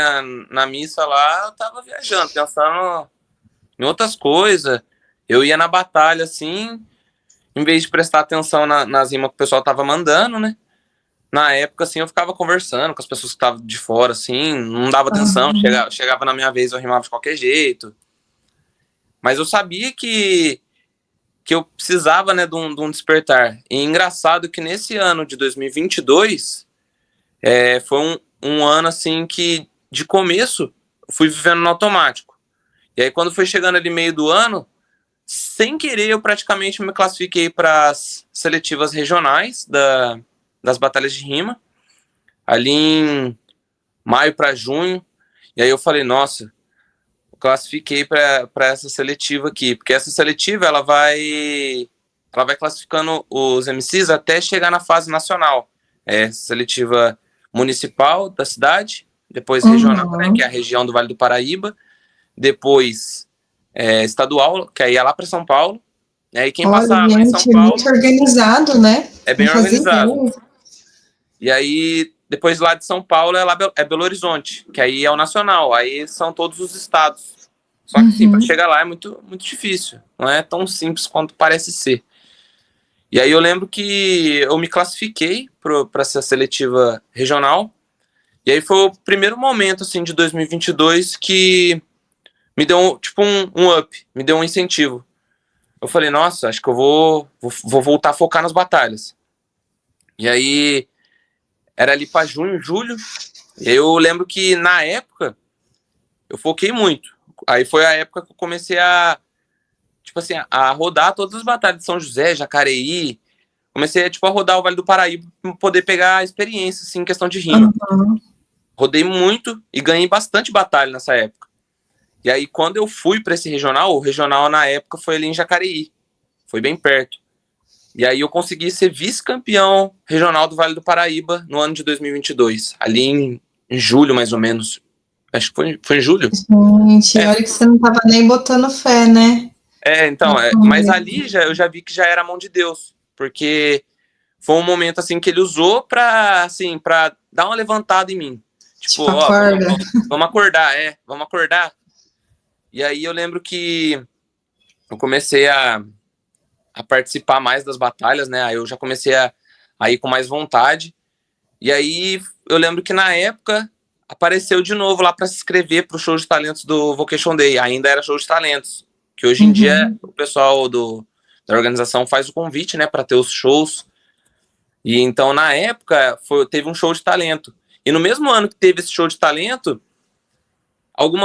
na missa lá, eu tava viajando, pensando em outras coisas. Eu ia na batalha, assim, em vez de prestar atenção nas rimas que o pessoal tava mandando, né? Na época, assim, eu ficava conversando com as pessoas que estavam de fora, assim, não dava atenção. Chegava na minha vez, eu rimava de qualquer jeito. Mas eu sabia que eu precisava, né, de um despertar. E engraçado que nesse ano de 2022, foi um ano, assim, que de começo eu fui vivendo no automático. E aí, quando foi chegando ali meio do ano, sem querer, eu praticamente me classifiquei para as seletivas regionais das batalhas de rima, ali em maio para junho. E aí eu falei, nossa, classifiquei para essa seletiva aqui, porque essa seletiva ela vai classificando os MCs até chegar na fase nacional. Seletiva municipal da cidade, depois regional, né, que é a região do Vale do Paraíba, depois estadual, que aí é lá para São Paulo. E aí quem Olha, passar lá em São gente, é muito Paulo organizado, né? é Não bem fazia organizado. ideia. E aí depois lá de São Paulo é Belo Horizonte, que aí é o nacional, aí são todos os estados. Só que, sim, para chegar lá é muito, muito difícil. Não é tão simples quanto parece ser. E aí eu lembro que eu me classifiquei para essa seletiva regional. E aí foi o primeiro momento, assim, de 2022 que me deu, tipo, um up, me deu um incentivo. Eu falei, nossa, acho que eu vou voltar a focar nas batalhas. E aí era ali para junho, julho. E aí eu lembro que na época eu foquei muito. Aí foi a época que eu comecei tipo assim, a rodar todas as batalhas de São José, Jacareí. Comecei, tipo, a rodar o Vale do Paraíba para poder pegar a experiência, assim, em questão de rima. Rodei muito e ganhei bastante batalha nessa época. E aí, quando eu fui para esse regional, o regional na época foi ali em Jacareí. Foi bem perto. E aí eu consegui ser vice-campeão regional do Vale do Paraíba no ano de 2022. Ali em julho, mais ou menos. Acho que foi em julho. Gente, olha que você não tava nem botando fé, né? Então, mas ali eu já vi que já era a mão de Deus. Porque foi um momento, assim, que ele usou pra dar uma levantada em mim. Tipo, ó, vamos acordar, vamos acordar. E aí eu lembro que eu comecei a participar mais das batalhas, né? Aí eu já comecei a ir com mais vontade. E aí eu lembro que na época apareceu de novo lá para se inscrever para o show de talentos do Vocation Day. Ainda era show de talentos, que hoje em dia o pessoal da organização faz o convite, né, para ter os shows. E então na época teve um show de talento. E no mesmo ano que teve esse show de talento,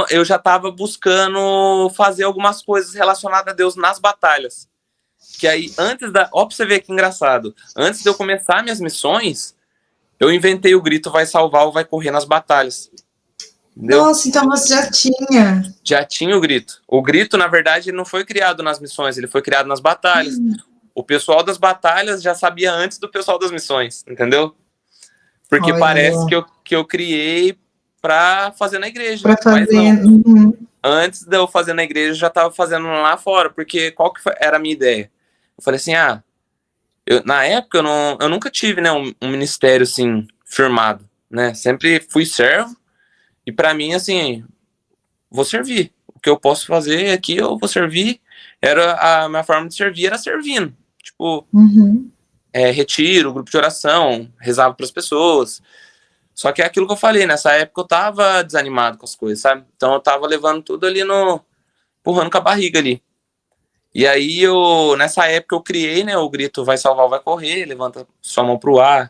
eu já estava buscando fazer algumas coisas relacionadas a Deus nas batalhas. Que aí, ó, pra você ver que engraçado. Antes de eu começar minhas missões, eu inventei o grito vai salvar ou vai correr nas batalhas. Entendeu? Nossa, então você já tinha. Já tinha o grito. O grito, na verdade, ele não foi criado nas missões, ele foi criado nas batalhas. O pessoal das batalhas já sabia antes do pessoal das missões, entendeu? Porque parece que eu criei pra fazer na igreja. Pra fazer. Mas não. Antes de eu fazer na igreja, eu já tava fazendo lá fora, porque qual que era a minha ideia? Eu falei assim, na época eu nunca tive, né, um ministério assim firmado, né? Sempre fui servo e para mim assim, vou servir. O que eu posso fazer aqui eu vou servir. Era a minha forma de servir era servindo, tipo retiro, grupo de oração, rezava para as pessoas. Só que é aquilo que eu falei, nessa época eu tava desanimado com as coisas, sabe? Então eu tava levando tudo ali empurrando com a barriga ali. E aí, nessa época, eu criei, né, o grito vai salvar ou vai correr, levanta sua mão pro ar,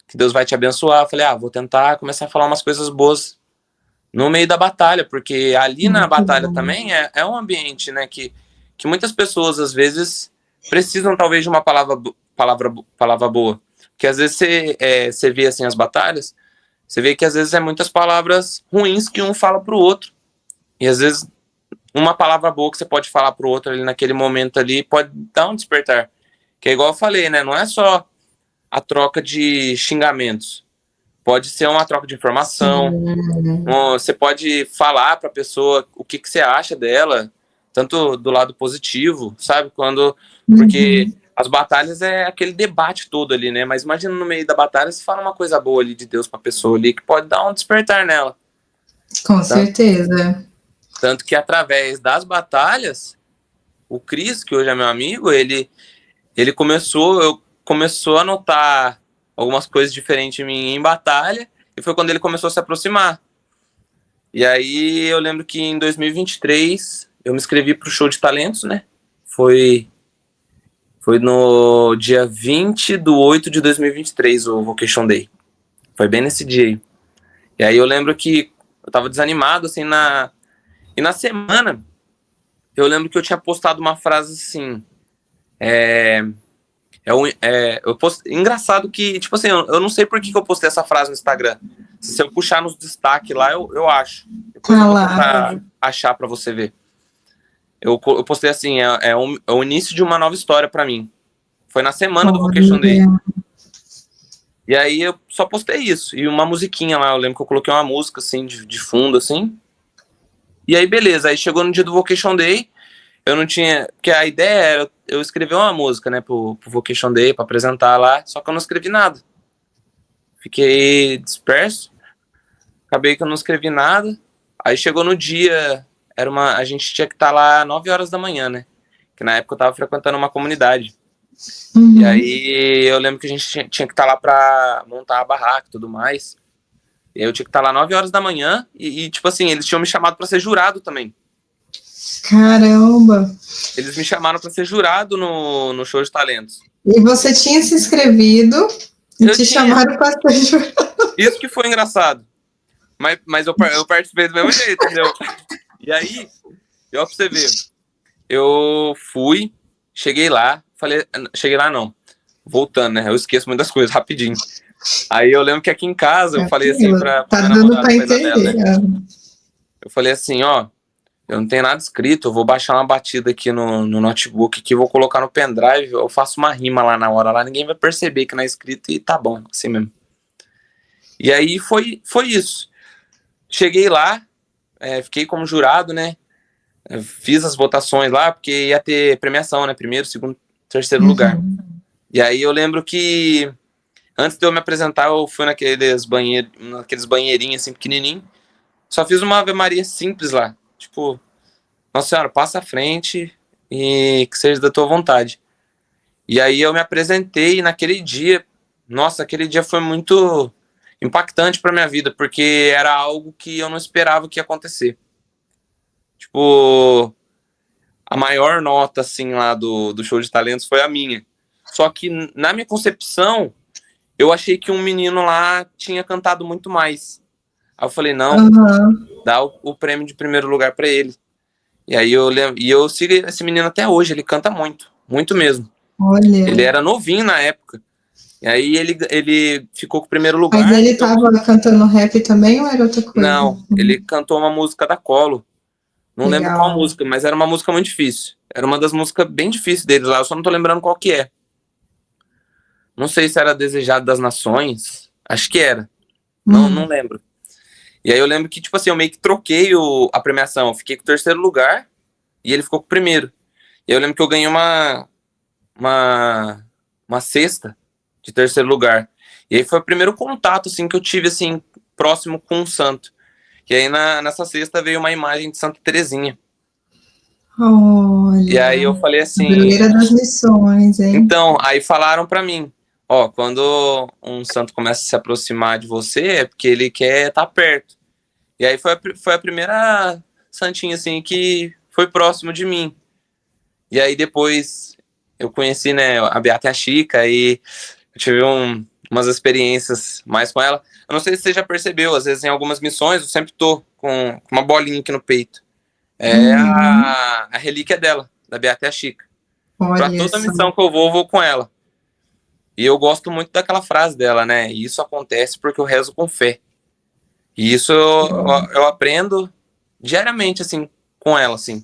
que Deus vai te abençoar. Eu falei, vou tentar começar a falar umas coisas boas no meio da batalha, porque ali na batalha também é um ambiente, né, que muitas pessoas, às vezes, precisam, talvez, de uma palavra boa. Porque, às vezes, você vê, assim, as batalhas, você vê que, às vezes, é muitas palavras ruins que um fala pro outro. E, às vezes, uma palavra boa que você pode falar pro outro ali naquele momento ali pode dar um despertar. Que é igual eu falei, né? Não é só a troca de xingamentos. Pode ser uma troca de informação. Você pode falar pra pessoa o que você acha dela, tanto do lado positivo, sabe? Porque as batalhas é aquele debate todo ali, né? Mas imagina no meio da batalha você fala uma coisa boa ali de Deus pra pessoa ali que pode dar um despertar nela. Com certeza. Tanto que através das batalhas, o Cris, que hoje é meu amigo, ele começou a notar algumas coisas diferentes em mim em batalha, e foi quando ele começou a se aproximar. E aí eu lembro que em 2023 eu me inscrevi para o show de talentos, né? Foi no dia 20/8 de 2023 o Vocation Day. Foi bem nesse dia aí. E aí eu lembro que eu tava desanimado, assim, e na semana, eu lembro que eu tinha postado uma frase assim. Engraçado que, tipo assim, eu não sei por que eu postei essa frase no Instagram. Se eu puxar nos destaques lá, eu acho. Depois eu vou tentar achar pra você ver. Eu postei assim, é o início de uma nova história pra mim. Foi na semana do Vocation Day. E aí eu só postei isso. E uma musiquinha lá, eu lembro que eu coloquei uma música assim, de fundo, assim. E aí, beleza. Aí chegou no dia do Vocation Day, eu não tinha... Porque a ideia era eu escrever uma música, né, pro Vocation Day, pra apresentar lá, só que eu não escrevi nada. fiquei disperso, acabei que eu não escrevi nada. Aí chegou no dia, a gente tinha que estar lá 9 horas da manhã, né? Que na época eu tava frequentando uma comunidade. E aí eu lembro que a gente tinha que estar lá pra montar a barraca e tudo mais. E aí eu tinha que estar lá 9 horas da manhã tipo assim, eles tinham me chamado pra ser jurado também. Caramba! Eles me chamaram pra ser jurado no show de talentos. E você tinha se inscrevido e Eu te tinha. chamaram pra ser jurado. Isso que foi engraçado. Mas eu participei do mesmo jeito, entendeu? E aí, ó, pra você ver, eu fui, cheguei lá não, voltando, né? Eu esqueço muitas coisas rapidinho. Aí eu lembro que aqui em casa eu falei assim pra Tá minha dando namorada, pra pra Isabela, entender. né? Eu falei assim, ó, eu não tenho nada escrito, eu vou baixar uma batida aqui no notebook aqui, vou colocar no pendrive, eu faço uma rima lá na hora, lá ninguém vai perceber que não é escrito e tá bom, assim mesmo. E aí foi isso. Cheguei lá, fiquei como jurado, né? Fiz as votações lá, porque ia ter premiação, né? Primeiro, segundo, terceiro lugar. E aí eu lembro que antes de eu me apresentar, eu fui naqueles banheirinhos assim, pequenininho. Só fiz uma Ave Maria simples lá. Tipo, Nossa Senhora, passa à frente e que seja da tua vontade. E aí eu me apresentei e naquele dia, nossa, aquele dia foi muito impactante pra minha vida, porque era algo que eu não esperava que ia acontecer. Tipo, a maior nota, assim, lá do show de talentos foi a minha. Só que, na minha concepção, eu achei que um menino lá tinha cantado muito mais. Aí eu falei, não, dá o prêmio de primeiro lugar pra ele. E aí eu lembro, e eu sigo esse menino até hoje, ele canta muito, muito mesmo. Olha. Ele era novinho na época. E aí ele ficou com o primeiro lugar. Mas ele tava cantando rap também ou era outra coisa? Não, ele cantou uma música da Colo. Não lembro qual música, mas era uma música muito difícil. Era uma das músicas bem difíceis deles lá, eu só não tô lembrando qual que é. Não sei se era Desejado das Nações. Acho que era. Não lembro. E aí eu lembro que, tipo assim, eu meio que troquei a premiação. Eu fiquei com o terceiro lugar e ele ficou com o primeiro. E aí eu lembro que eu ganhei uma cesta de terceiro lugar. E aí foi o primeiro contato, assim, que eu tive, assim, próximo com um santo. E aí nessa cesta veio uma imagem de Santa Terezinha. Olha. E aí eu falei assim... Padroeira das missões, hein? Então, aí falaram pra mim, ó, quando um santo começa a se aproximar de você, é porque ele quer estar perto. E aí foi a primeira santinha, assim, que foi próximo de mim. E aí depois eu conheci, né, a Beata e a Chica, e eu tive umas experiências mais com ela. Eu não sei se você já percebeu, às vezes em algumas missões eu sempre tô com uma bolinha aqui no peito. É a relíquia dela, da Beata e a Chica. Pra toda missão que eu vou com ela. E eu gosto muito daquela frase dela, né? E isso acontece porque eu rezo com fé. E isso eu aprendo diariamente, assim, com ela, assim.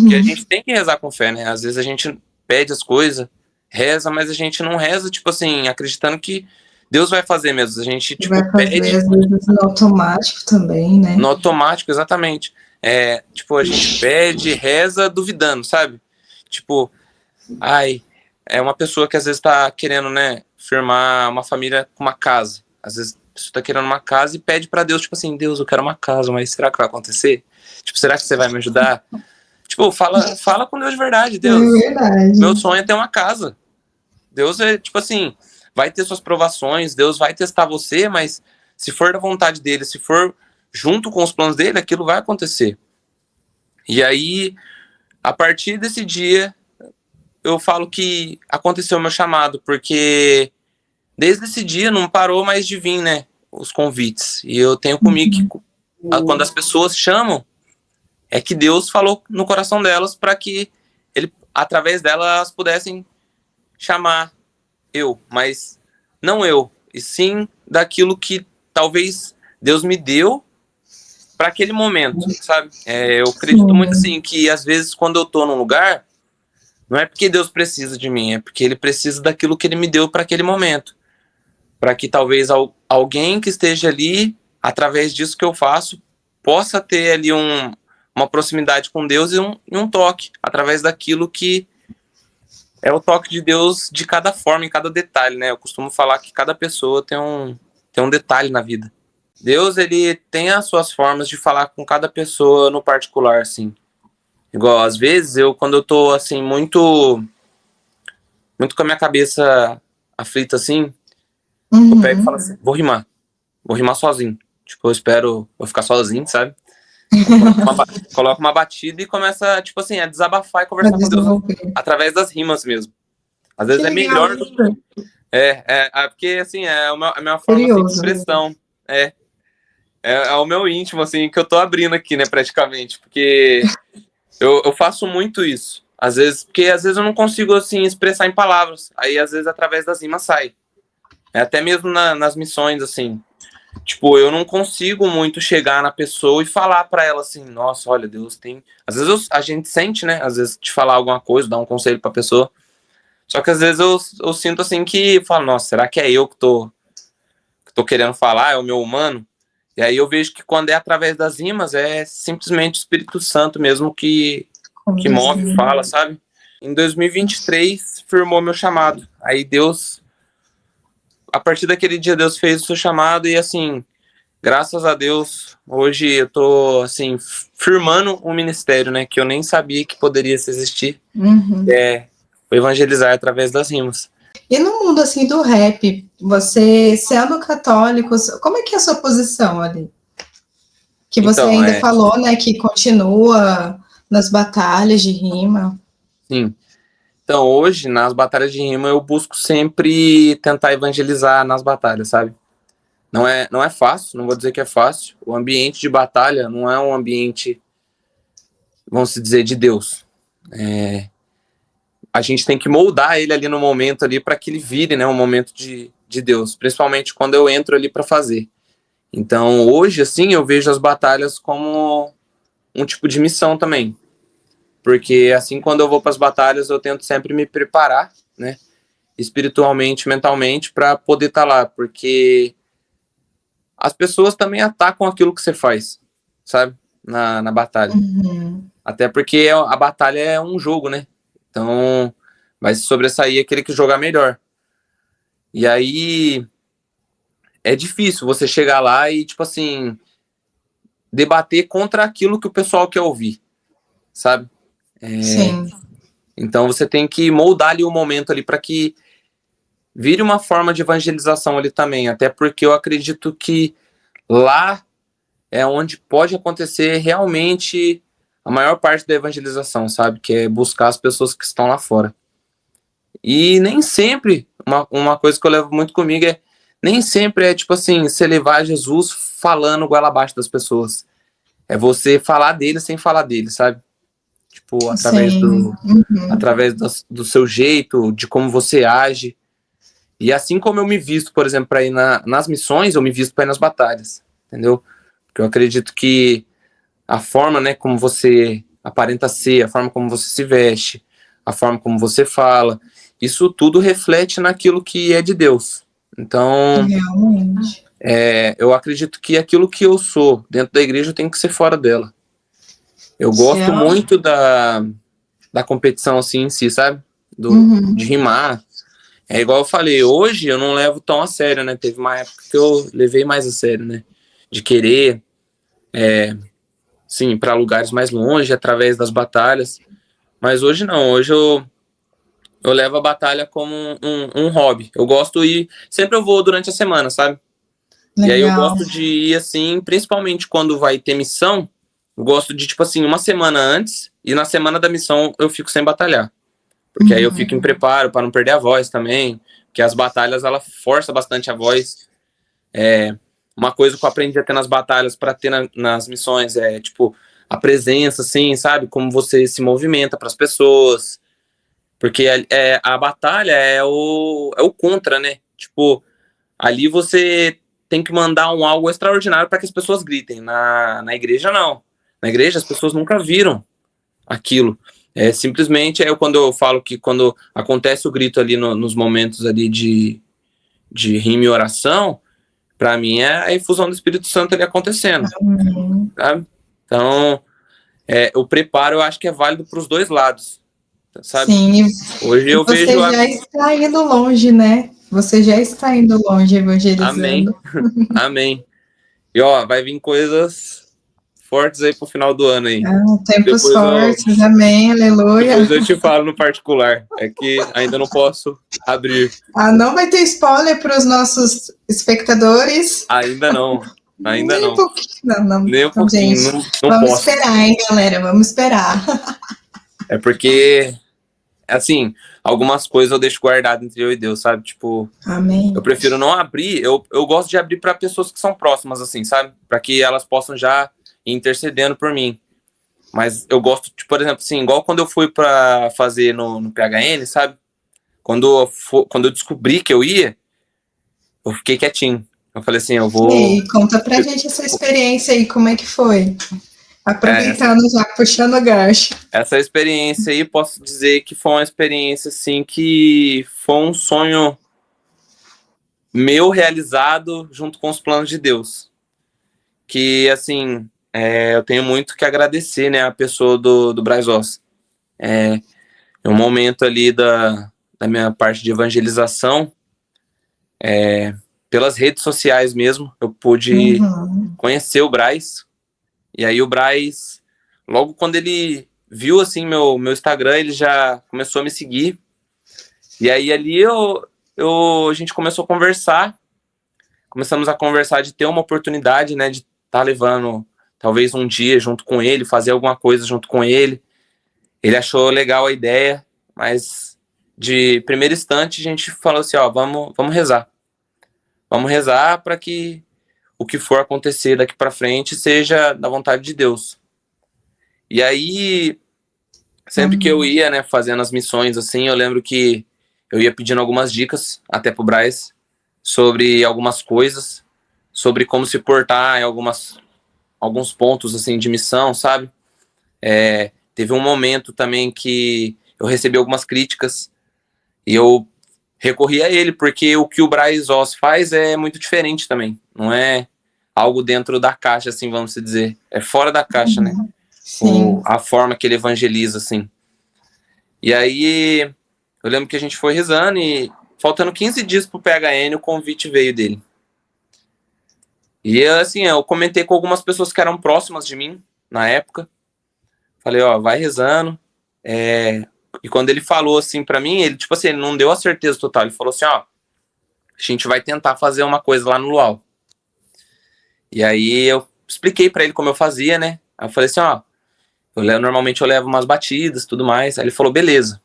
Que a gente tem que rezar com fé, né? Às vezes a gente pede as coisas, reza, mas a gente não reza, tipo assim, acreditando que Deus vai fazer mesmo. A gente, tipo, vai fazer, pede... às vezes, no automático também, né? No automático, exatamente. Tipo, a gente pede, reza, duvidando, sabe? Tipo, ai, é uma pessoa que às vezes tá querendo, né, firmar uma família com uma casa. Às vezes a pessoa tá querendo uma casa e pede pra Deus, tipo assim, Deus, eu quero uma casa, mas será que vai acontecer? Tipo, será que você vai me ajudar? Tipo, fala com Deus de verdade, Deus. É verdade. Meu sonho é ter uma casa. Deus é, tipo assim, vai ter suas provações, Deus vai testar você, mas se for da vontade dele, se for junto com os planos dele, aquilo vai acontecer. E aí, a partir desse dia, eu falo que aconteceu o meu chamado, porque desde esse dia não parou mais de vir, né, os convites. E eu tenho comigo que quando as pessoas chamam, é que Deus falou no coração delas para que ele, através delas, elas pudessem chamar eu, mas não eu, e sim daquilo que talvez Deus me deu para aquele momento, sabe? Eu acredito muito assim que às vezes quando eu tô num lugar, não é porque Deus precisa de mim, é porque Ele precisa daquilo que Ele me deu para aquele momento, para que talvez alguém que esteja ali, através disso que eu faço, possa ter ali uma proximidade com Deus e um toque, através daquilo que é o toque de Deus de cada forma, em cada detalhe, né? Eu costumo falar que cada pessoa tem tem um detalhe na vida. Deus, ele tem as suas formas de falar com cada pessoa no particular, assim. Igual, às vezes, quando eu tô, assim, muito com a minha cabeça aflita, assim, eu pego e falo assim, vou rimar sozinho. Tipo, eu ficar sozinho, sabe? Coloco uma batida e começa, tipo assim, a desabafar e conversar com Deus através das rimas mesmo. Às vezes Que é legal, melhor. Porque, assim, a minha forma assim, de curioso. expressão. É o meu íntimo, assim, que eu tô abrindo aqui, né, praticamente. Porque eu faço muito isso. Porque às vezes eu não consigo, assim, expressar em palavras. Aí, às vezes, através das rimas sai. Até mesmo nas missões, assim. Tipo, eu não consigo muito chegar na pessoa e falar pra ela assim, nossa, olha, Deus tem... Às vezes a gente sente, né? Às vezes te falar alguma coisa, dar um conselho pra pessoa. Só que às vezes eu sinto assim que eu falo, nossa, será que é eu que tô querendo falar? É o meu humano? E aí eu vejo que quando é através das rimas, é simplesmente o Espírito Santo mesmo que move e fala, sabe? Em 2023, firmou meu chamado. Aí Deus... A partir daquele dia, Deus fez o seu chamado e, assim, graças a Deus, hoje eu tô, assim, firmando um ministério, né, que eu nem sabia que poderia existir, o evangelizar através das rimas. E no mundo, assim, do rap, você sendo católico, como é que é a sua posição ali? Que você Então, ainda falou, né, que continua nas batalhas de rima. Sim. Então, hoje, nas batalhas de rima, eu busco sempre tentar evangelizar nas batalhas, sabe? Não é fácil, não vou dizer que é fácil. O ambiente de batalha não é um ambiente, vamos dizer, de Deus. A gente tem que moldar ele ali no momento ali para que ele vire, né, um momento de Deus, principalmente quando eu entro ali para fazer. Então, hoje, assim, eu vejo as batalhas como um tipo de missão também. Porque, assim, quando eu vou para as batalhas, eu tento sempre me preparar, né, espiritualmente, mentalmente, para poder estar lá. Porque as pessoas também atacam aquilo que você faz, sabe, na batalha. Até porque a batalha é um jogo, né? Então, vai se sobressair aquele que jogar melhor. E aí, é difícil você chegar lá e, tipo assim, debater contra aquilo que o pessoal quer ouvir, sabe? Sim. Então, você tem que moldar ali o momento ali para que vire uma forma de evangelização ali também. Até porque eu acredito que lá é onde pode acontecer realmente a maior parte da evangelização, sabe? Que é buscar as pessoas que estão lá fora. E nem sempre, uma coisa que eu levo muito comigo nem sempre é tipo assim, você levar Jesus falando goela abaixo das pessoas. É você falar dele sem falar dele, sabe? Tipo, através do seu jeito, de como você age. E assim como eu me visto, por exemplo, para ir nas missões, eu me visto para ir nas batalhas, entendeu? Porque eu acredito que a forma, né, como você aparenta ser, a forma como você se veste, a forma como você fala, isso tudo reflete naquilo que é de Deus. Então, realmente. Eu acredito que aquilo que eu sou dentro da igreja tem que ser fora dela. Eu gosto muito da competição assim em si, sabe? De rimar. É igual eu falei, hoje eu não levo tão a sério, né? Teve uma época que eu levei mais a sério, né? De querer, sim, para lugares mais longe, através das batalhas. Mas hoje não, hoje eu levo a batalha como um hobby. Eu gosto de ir, sempre eu vou durante a semana, sabe? Legal. E aí eu gosto de ir assim, principalmente quando vai ter missão, eu gosto de, tipo assim, uma semana antes, e na semana da missão eu fico sem batalhar. Porque aí eu fico em preparo para não perder a voz também, porque as batalhas, ela força bastante a voz. Uma coisa que eu aprendi a ter nas batalhas para ter nas missões é, tipo, a presença, assim, sabe? Como você se movimenta para as pessoas. Porque a batalha é o contra, né? Tipo, ali você tem que mandar algo extraordinário para que as pessoas gritem. Na igreja, não. Na igreja, as pessoas nunca viram aquilo. Simplesmente quando eu falo que quando acontece o grito ali nos momentos ali de rima e oração, para mim é a efusão do Espírito Santo ali acontecendo. Sabe? Então, o preparo eu acho que é válido para os dois lados. Sabe? Sim, hoje eu você vejo já está indo longe, né? Você já está indo longe Amém. evangelizando. Amém. E ó, vai vir coisas fortes aí pro final do ano aí. Tempos Depois eu, fortes, amém, aleluia. depois eu te falo no particular. É que ainda não posso abrir. Não vai ter spoiler para os nossos espectadores? Ainda não. Ainda Nem um não. pouquinho. Não. Nem um Então, pouquinho. gente, Não vamos posso. esperar, hein, galera? Vamos esperar. É porque, assim, algumas coisas eu deixo guardado entre eu e Deus, sabe? Tipo, Amém. eu prefiro não abrir. Eu gosto de abrir para pessoas que são próximas, assim, sabe? Para que elas possam já ir intercedendo por mim. Mas eu gosto, tipo, por exemplo, assim, igual quando eu fui para fazer no PHN, sabe? Quando eu descobri que eu ia, eu fiquei quietinho. Eu falei assim, eu E vou. aí, conta pra gente essa experiência aí, como é que foi? Essa, Aproveitando já, puxando o gancho. essa experiência aí, posso dizer que foi uma experiência, assim, que foi um sonho meu realizado junto com os planos de Deus. Que, assim, eu tenho muito que agradecer, né, a pessoa do Braz Oss. É um momento ali da minha parte de evangelização, pelas redes sociais mesmo, eu pude conhecer o Braz. E aí o Braz, logo quando ele viu, assim, meu Instagram, ele já começou a me seguir. E aí ali a gente começou a conversar, começamos a conversar de ter uma oportunidade, né, de estar levando talvez um dia junto com ele, fazer alguma coisa junto com ele. Ele achou legal a ideia, mas de primeiro instante a gente falou assim, ó, vamos rezar. Vamos rezar para que o que for acontecer daqui para frente seja da vontade de Deus. E aí, sempre que eu ia, né, fazendo as missões assim, eu lembro que eu ia pedindo algumas dicas até pro Braz sobre algumas coisas, sobre como se portar em alguns pontos assim de missão, sabe? Teve um momento também que eu recebi algumas críticas e eu recorri a ele, porque o que o Braz Oss faz é muito diferente também. Não é algo dentro da caixa, assim, vamos dizer. É fora da caixa, né? Sim. A forma que ele evangeliza, assim. E aí, eu lembro que a gente foi rezando e faltando 15 dias pro PHN, o convite veio dele. E, assim, eu comentei com algumas pessoas que eram próximas de mim, na época. Falei, ó, vai rezando. E quando ele falou, assim, pra mim, ele, tipo assim, ele não deu a certeza total. Ele falou assim, ó, a gente vai tentar fazer uma coisa lá no Luau. E aí eu expliquei pra ele como eu fazia, né? Aí eu falei assim, ó, normalmente eu levo umas batidas, tudo mais. Aí ele falou, beleza,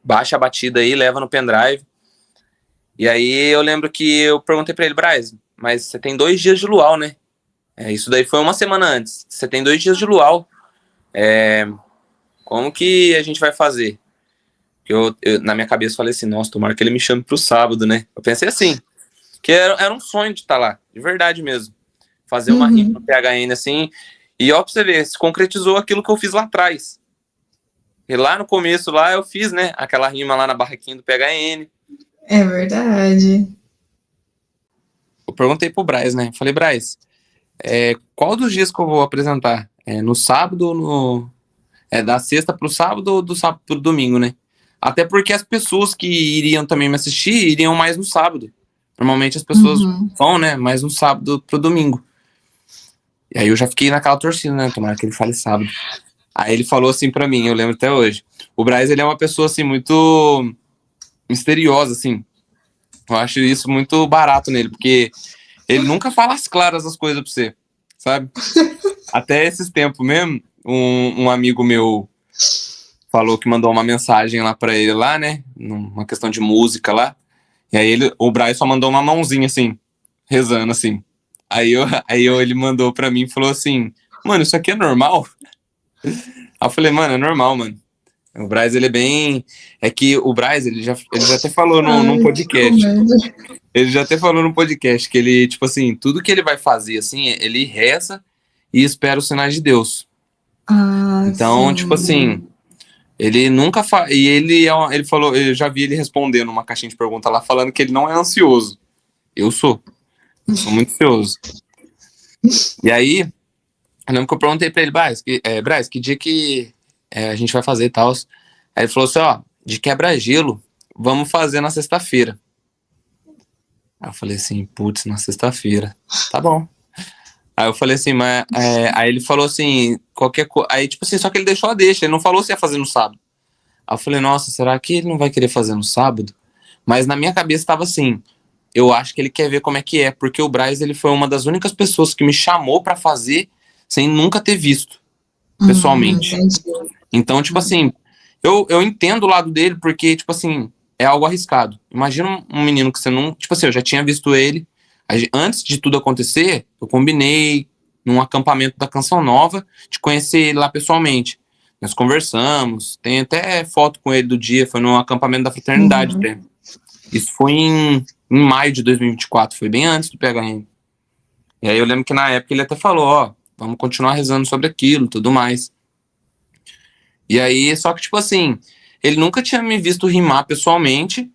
baixa a batida aí, leva no pendrive. E aí eu lembro que eu perguntei pra ele, Braz, mas você tem 2 dias de luau, né? Isso daí foi uma semana antes. Você tem 2 dias de luau. Como que a gente vai fazer? Eu, na minha cabeça, falei assim, nossa, tomara que ele me chame pro sábado, né? Eu pensei assim, que era um sonho de estar lá, de verdade mesmo. Fazer uma rima no PHN assim, e ó, pra você ver, se concretizou aquilo que eu fiz lá atrás. E lá no começo, lá eu fiz, né, aquela rima lá na barraquinha do PHN. É verdade. Eu perguntei pro Braz, né, falei, Braz, qual dos dias que eu vou apresentar? No sábado ou da sexta pro sábado ou do sábado pro domingo, né? Até porque as pessoas que iriam também me assistir iriam mais no sábado. Normalmente as pessoas vão, né, mais no sábado pro domingo. E aí eu já fiquei naquela torcida, né, tomara que ele fale sábado. Aí ele falou assim pra mim, eu lembro até hoje. O Braz, ele é uma pessoa, assim, muito misteriosa, assim. Eu acho isso muito barato nele, porque ele nunca fala as claras das coisas pra você, sabe? Até esses tempos mesmo, um amigo meu falou que mandou uma mensagem lá pra ele lá, né? Uma questão de música lá. E aí o Braz só mandou uma mãozinha, assim, rezando, assim. Ele mandou pra mim e falou assim, mano, isso aqui é normal? Aí eu falei, mano, é normal, mano. O Braz, ele é bem... É que o Braz, ele já até falou num podcast. Ele já até falou no podcast que ele, tipo assim, tudo que ele vai fazer, assim, ele reza e espera os sinais de Deus. Então, tipo assim, ele nunca e ele falou, eu já vi ele respondendo uma caixinha de pergunta lá, falando que ele não é ansioso. Eu sou muito ansioso. E aí, eu lembro que eu perguntei pra ele, Braz, que dia que a gente vai fazer e tal? Aí ele falou assim, ó, de quebra-gelo, vamos fazer na sexta-feira. Aí eu falei assim, putz, na sexta-feira. Tá bom. Aí eu falei assim, mas. Aí ele falou assim, qualquer coisa. Aí, tipo assim, só que ele deixou a deixa, ele não falou se ia fazer no sábado. Aí eu falei, nossa, será que ele não vai querer fazer no sábado? Mas na minha cabeça tava assim, eu acho que ele quer ver como é que é, porque o Braz, ele foi uma das únicas pessoas que me chamou pra fazer sem nunca ter visto, pessoalmente. Entendi. Então, tipo assim, eu entendo o lado dele, porque, tipo assim, é algo arriscado. Imagina um menino que você não. Tipo assim, eu já tinha visto ele. Antes de tudo acontecer, eu combinei num acampamento da Canção Nova de conhecer ele lá pessoalmente. Nós conversamos, tem até foto com ele do dia, foi no acampamento da Fraternidade. Uhum. Isso foi em maio de 2024, foi bem antes do PHN. E aí eu lembro que na época ele até falou, ó, vamos continuar rezando sobre aquilo, tudo mais. E aí, só que tipo assim, ele nunca tinha me visto rimar pessoalmente,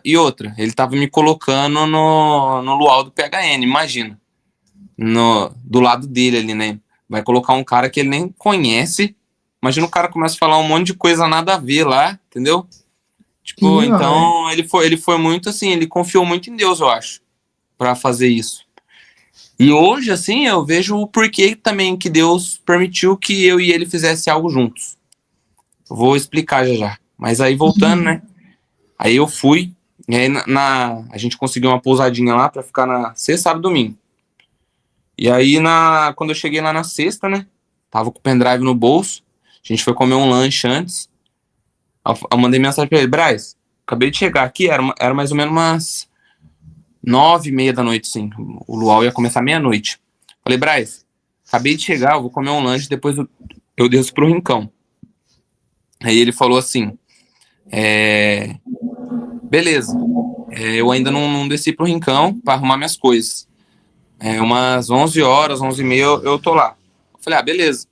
e outra, ele tava me colocando no luau do PHN, imagina, do lado dele ali, né? Vai colocar um cara que ele nem conhece, imagina o cara começa a falar um monte de coisa nada a ver lá, entendeu? Tipo, Pior. então ele foi muito assim, ele confiou muito em Deus, eu acho, pra fazer isso. E hoje, assim, eu vejo o porquê também que Deus permitiu que eu e ele fizesse algo juntos. Eu vou explicar já já. Mas aí voltando, né? Aí eu fui, e aí a gente conseguiu uma pousadinha lá pra ficar na sexta, sábado e domingo. E aí quando eu cheguei lá na sexta, né? Tava com o pendrive no bolso. A gente foi comer um lanche antes. Eu mandei mensagem pra ele, Braz, acabei de chegar aqui, era mais ou menos umas 9h30 da noite, sim. O luau ia começar meia-noite. Falei, Braz, acabei de chegar, eu vou comer um lanche, depois eu desço pro Rincão. Aí ele falou assim, beleza, eu ainda não desci pro Rincão pra arrumar minhas coisas. Umas 11 horas, 11h30 eu tô lá. Eu falei, beleza.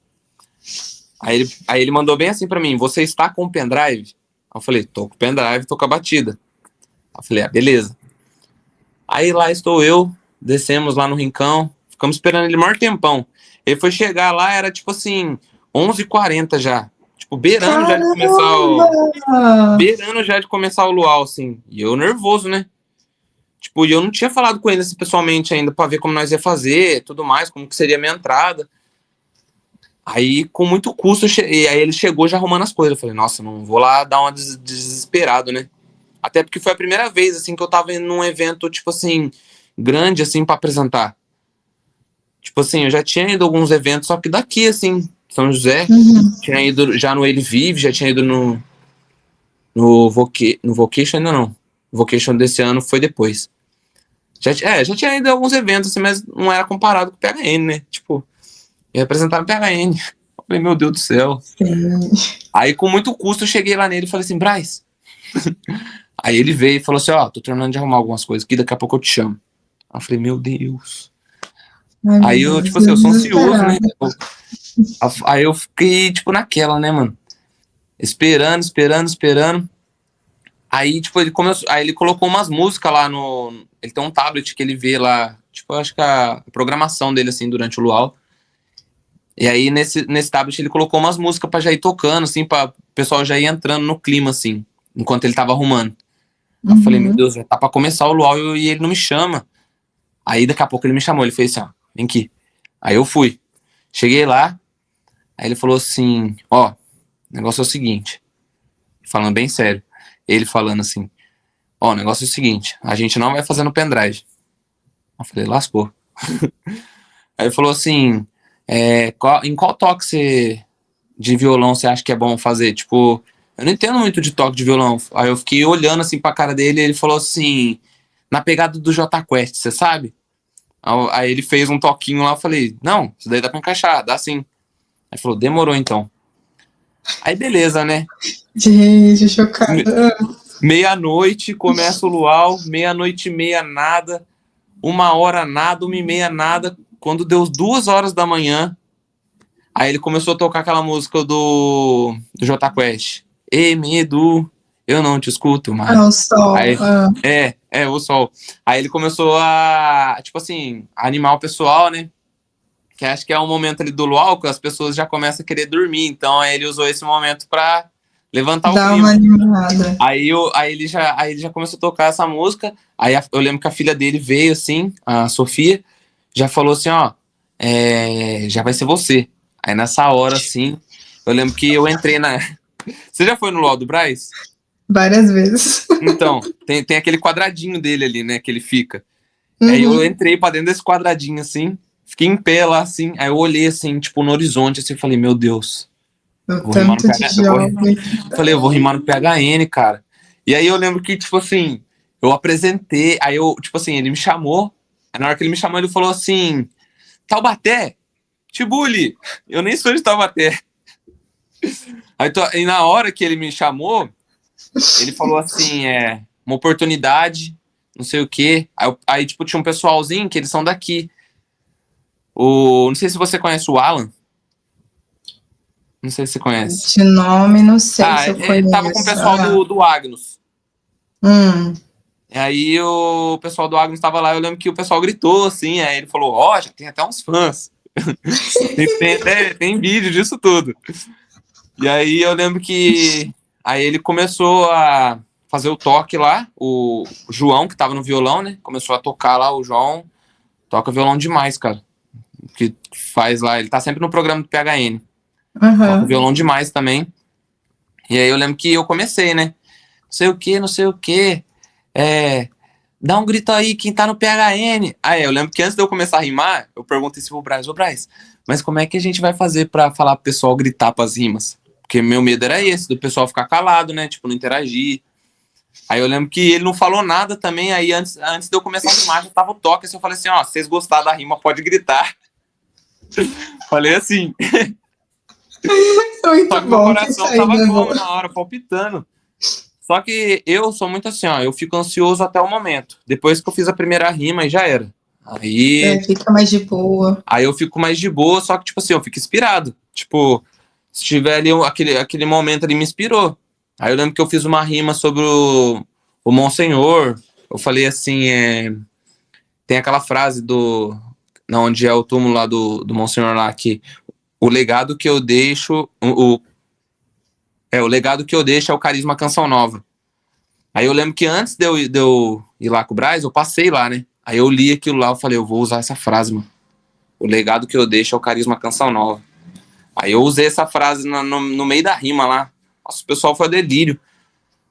Aí ele mandou bem assim pra mim, você está com o pendrive? Eu falei, tô com o pendrive, tô com a batida. Eu falei, beleza. Aí lá estou eu, descemos lá no Rincão, ficamos esperando ele o maior tempão. Ele foi chegar lá, era tipo assim, 11h40 já. Tipo, Caramba! beirando já de começar o luau, assim. E eu nervoso, né? Tipo, e eu não tinha falado com ele assim, pessoalmente ainda pra ver como nós ia fazer, tudo mais, como que seria a minha entrada. Aí, com muito custo, e aí ele chegou já arrumando as coisas. Eu falei, nossa, não vou lá dar uma desesperado, né? Até porque foi a primeira vez, assim, que eu tava indo num evento, tipo assim, grande, assim, pra apresentar. Tipo assim, eu já tinha ido a alguns eventos, só que daqui, assim, São José. Uhum. Tinha ido já no Ele Vive, já tinha ido no Vocation ainda não. O Vocation desse ano foi depois. Já tinha ido a alguns eventos, assim, mas não era comparado com o PHN, né? Tipo, ia apresentar no PHN. Eu falei, meu Deus do céu. Sim. Aí, com muito custo, eu cheguei lá nele e falei assim, Braz. Aí ele veio e falou assim, ó, tô terminando de arrumar algumas coisas aqui, daqui a pouco eu te chamo. Aí eu falei, meu Deus. Ai, meu Aí eu, Deus, tipo assim, eu sou ansioso, né? desesperada. Aí eu fiquei, tipo, naquela, né, mano? Esperando, esperando, esperando. Aí, tipo, ele colocou umas músicas lá no. Ele tem um tablet que ele vê lá, tipo, eu acho que a programação dele, assim, durante o luau. E aí, nesse tablet, ele colocou umas músicas pra já ir tocando, assim, pra o pessoal já ir entrando no clima, assim, enquanto ele tava arrumando. Aí eu falei, meu Uhum. Deus, já tá pra começar o luau e ele não me chama. Aí, daqui a pouco, ele me chamou, ele fez assim, ó, vem aqui. Aí eu fui. Cheguei lá, aí ele falou assim, ó, o negócio é o seguinte, falando bem sério. Ele falando assim, ó, o negócio é o seguinte, a gente não vai fazer no pendrive. Eu falei, lascou. Aí ele falou assim, em qual toque de violão você acha que é bom fazer? Tipo, eu não entendo muito de toque de violão. Aí eu fiquei olhando assim pra cara dele e ele falou assim, na pegada do Jota Quest, você sabe? Aí ele fez um toquinho lá, eu falei, não, isso daí dá pra encaixar, dá sim. Aí falou, demorou então. Aí beleza, né? Gente, chocada. Meia-noite, começa o luau, meia-noite e meia, nada. 1h nada, 1h30 nada. Quando deu 2 horas da manhã, aí ele começou a tocar aquela música do Jota Quest. Ei, medo, eu não te escuto mais. Ah, o sol. Aí, o sol. Aí ele começou tipo assim, a animar o pessoal, né? Que acho que é um momento ali do luau que as pessoas já começam a querer dormir. Então aí ele usou esse momento pra levantar o Dá clima. uma animada. Aí ele já começou a tocar essa música. Eu lembro que a filha dele veio assim, a Sofia, já falou assim, ó, já vai ser você. Aí nessa hora, assim, eu lembro que eu entrei na. Você já foi no LOL do Braz? Várias vezes. Então, tem aquele quadradinho dele ali, né, que ele fica. Aí eu Uhum. entrei pra dentro desse quadradinho, assim, fiquei em pé lá, assim, aí eu olhei, assim, tipo, no horizonte, assim, e falei, meu Deus, O vou rimar no tanto de PH... jovem que Falei, eu vou rimar no PHN, cara. E aí eu lembro que, tipo assim, eu apresentei, aí eu, tipo assim, ele me chamou, aí na hora que ele me chamou, ele falou assim, Taubaté, Tibuli, eu nem sou de Taubaté. E na hora que ele me chamou, ele falou assim, uma oportunidade, não sei o quê. Aí, tipo, tinha um pessoalzinho que eles são daqui. Não sei se você conhece o Alan. Não sei se você conhece. de nome, não sei Ah, se eu ele tava com o conheço. pessoal do Agnus. Hum. Aí o pessoal do Agnus tava lá, eu lembro que o pessoal gritou assim, aí ele falou, ó, já tem até uns fãs. Tem vídeo disso tudo. E aí eu lembro que aí ele começou a fazer o toque lá, o João, que tava no violão, né? Começou a tocar lá, o João toca violão demais, cara. Que faz lá, ele tá sempre no programa do PHN. Toca Uhum. violão demais também. E aí eu lembro que eu comecei, né? Não sei o que, não sei o que. Dá um grito aí, quem tá no PHN. Aí eu lembro que antes de eu começar a rimar, eu perguntei assim pro Braz, ô Braz, mas como é que a gente vai fazer pra falar pro pessoal gritar pras rimas? Porque meu medo era esse, do pessoal ficar calado, né? Tipo, não interagir. Aí eu lembro que ele não falou nada também, aí antes de eu começar a rimar, já tava o toque, assim, eu falei assim, ó, se vocês gostaram da rima, pode gritar. Falei assim, só Muito que meu bom, que coração tava saída como boa. na hora, palpitando. Só que eu sou muito assim, ó, eu fico ansioso até o momento. Depois que eu fiz a primeira rima, aí já era. Aí, Fica mais de boa. aí eu fico mais de boa, só que, tipo assim, eu fico inspirado. Tipo, se tiver ali aquele momento ali me inspirou. Aí eu lembro que eu fiz uma rima sobre o Monsenhor. Eu falei assim, tem aquela frase onde é o túmulo lá do Monsenhor lá, que o legado que eu deixo, o legado que eu deixo é o carisma Canção Nova. Aí eu lembro que antes de eu ir lá com o Braz, eu passei lá, né? Aí eu li aquilo lá, eu falei, eu vou usar essa frase, mano. O legado que eu deixo é o carisma Canção Nova. Aí eu usei essa frase no meio da rima lá. Nossa, o pessoal foi a delírio.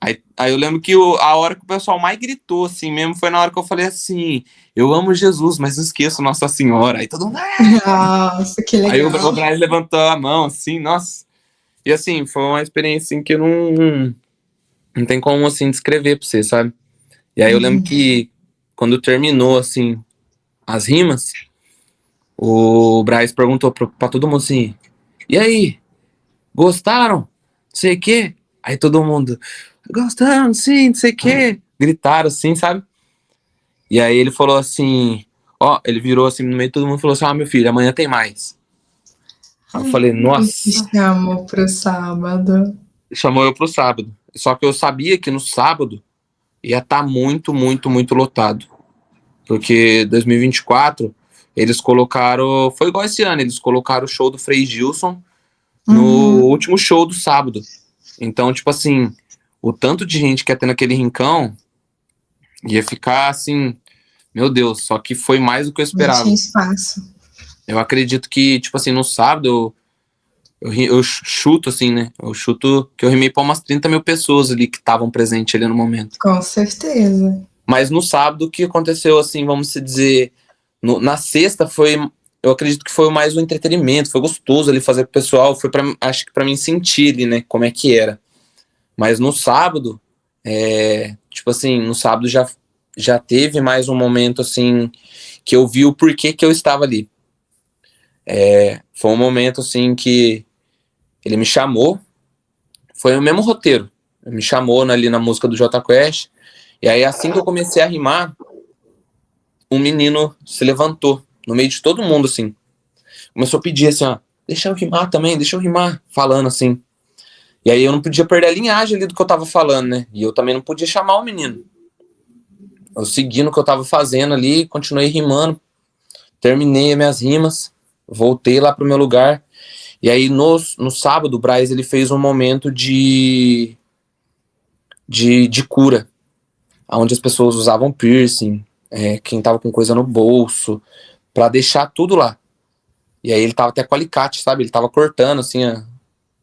Aí eu lembro que a hora que o pessoal mais gritou, assim mesmo, foi na hora que eu falei assim, eu amo Jesus, mas não esqueço Nossa Senhora. Aí todo mundo... Nossa, que Aí o legal. Braz levantou a mão, assim, nossa. E assim, foi uma experiência assim, que eu não tem como, assim, descrever pra você, sabe? E aí eu lembro que quando terminou, assim, as rimas, o Braz perguntou pra todo mundo assim, e aí, gostaram? Não sei o quê? Aí todo mundo, gostaram, sim, não sei o quê. Gritaram assim, sabe? E aí ele falou assim, ele virou assim no meio de todo mundo e falou assim, meu filho, amanhã tem mais. Aí eu falei, Me nossa, chamou pro sábado. chamou eu pro sábado. Só que eu sabia que no sábado ia estar muito, muito, muito lotado. Porque 2024 eles colocaram, foi igual esse ano, eles colocaram o show do Frei Gilson no último show do sábado. Então, tipo assim, o tanto de gente que ia ter naquele rincão ia ficar assim, meu Deus, só que foi mais do que eu Não tinha esperava. espaço. Eu acredito que, tipo assim, no sábado eu chuto assim, né? Eu chuto que eu rimei pra umas 30 mil pessoas ali que estavam presentes ali no momento. Com certeza. Mas no sábado, o que aconteceu, assim, vamos dizer, na sexta foi, eu acredito que foi mais um entretenimento, foi gostoso ali fazer pro pessoal, acho que pra mim sentir ali, né, como é que era. Mas no sábado, tipo assim, no sábado já teve mais um momento, assim, que eu vi o porquê que eu estava ali. Foi um momento, assim, que ele me chamou, foi o mesmo roteiro, ele me chamou ali na música do Jota Quest, e aí assim que eu comecei a rimar, um menino se levantou no meio de todo mundo, assim. Começou a pedir assim, ó, deixa eu rimar também, deixa eu rimar, falando assim. E aí eu não podia perder a linhagem ali do que eu tava falando, né? E eu também não podia chamar o menino. Eu segui no que eu tava fazendo ali, continuei rimando, terminei as minhas rimas, voltei lá pro meu lugar. E aí no sábado o Braz ele fez um momento de cura, onde as pessoas usavam piercing, quem tava com coisa no bolso, pra deixar tudo lá. E aí ele tava até com alicate, sabe? Ele tava cortando, assim,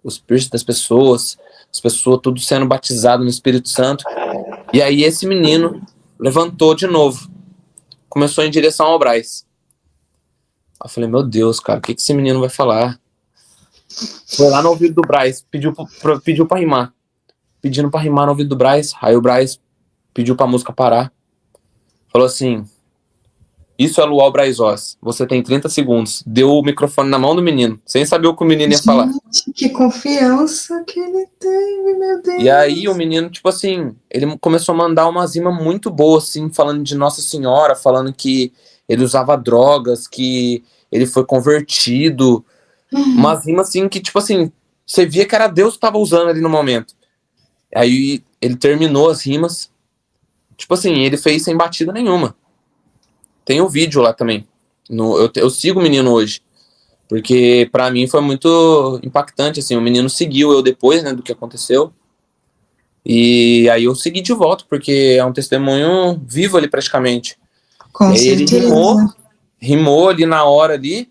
os piercing das pessoas, as pessoas tudo sendo batizado no Espírito Santo. E aí esse menino levantou de novo, começou em direção ao Braz. Eu falei, meu Deus, cara, o que esse menino vai falar? Foi lá no ouvido do Braz, pediu pra rimar. Pedindo pra rimar no ouvido do Braz. Aí o Braz pediu pra música parar. Falou assim, isso é Luau Braz. Você tem 30 segundos. Deu o microfone na mão do menino, sem saber o que o menino ia falar. Gente, que confiança que ele teve, meu Deus. E aí o menino, tipo assim, ele começou a mandar uma rima muito boa, assim, falando de Nossa Senhora, falando que ele usava drogas, que ele foi convertido. Umas rimas, assim, que, tipo assim, você via que era Deus que tava usando ali no momento. Aí ele terminou as rimas. Tipo assim, ele fez sem batida nenhuma. Tem o vídeo lá também. Eu sigo o menino hoje. Porque pra mim foi muito impactante, assim. O menino seguiu eu depois, né, do que aconteceu. E aí eu segui de volta, porque é um testemunho vivo ali praticamente. Com e aí ele certeza. rimou ali na hora ali.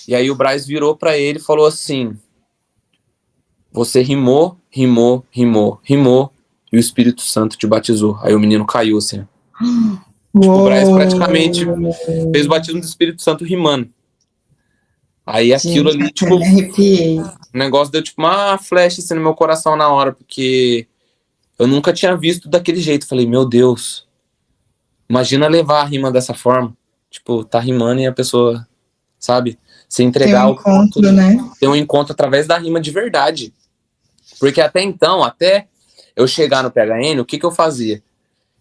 E aí o Braz virou pra ele e falou assim: você rimou, e o Espírito Santo te batizou. Aí o menino caiu, assim. Tipo, o Braz praticamente fez o batismo do Espírito Santo rimando. Aí aquilo Gente, ali, até tipo, me arrepiei. o negócio deu tipo uma flecha assim no meu coração na hora, porque eu nunca tinha visto daquele jeito. Falei, meu Deus, imagina levar a rima dessa forma. Tipo, tá rimando e a pessoa, sabe, se Tem um entregar ao ponto encontro, de né? ter um encontro através da rima de verdade. Porque até então, até eu chegar no PHN, o que eu fazia?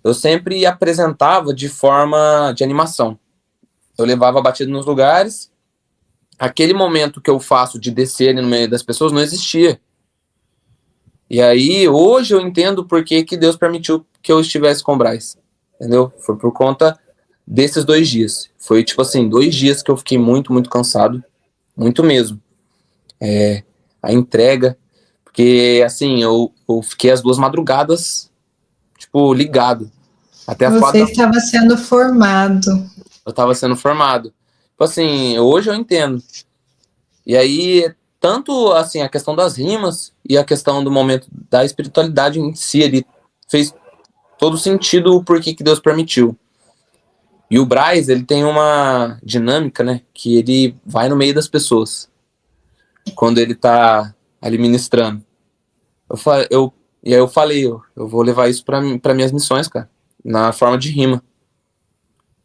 Eu sempre apresentava de forma de animação. Eu levava a batida nos lugares. Aquele momento que eu faço de descer ali no meio das pessoas não existia. E aí, hoje eu entendo por que Deus permitiu que eu estivesse com o Braz. Entendeu? Foi por conta desses 2 dias. Foi, tipo assim, 2 dias que eu fiquei muito, muito cansado. Muito mesmo. A entrega. Porque, assim, eu fiquei as 2 madrugadas, tipo, ligado. Até as 4 Você estava sendo formado. eu tava sendo formado. Tipo assim, hoje eu entendo. E aí, tanto assim, a questão das rimas e a questão do momento da espiritualidade em si, ele fez todo sentido o porquê que Deus permitiu. E o Braz, ele tem uma dinâmica, né, que ele vai no meio das pessoas, quando ele tá ali ministrando. E aí eu falei, eu vou levar isso para minhas missões, cara, na forma de rima.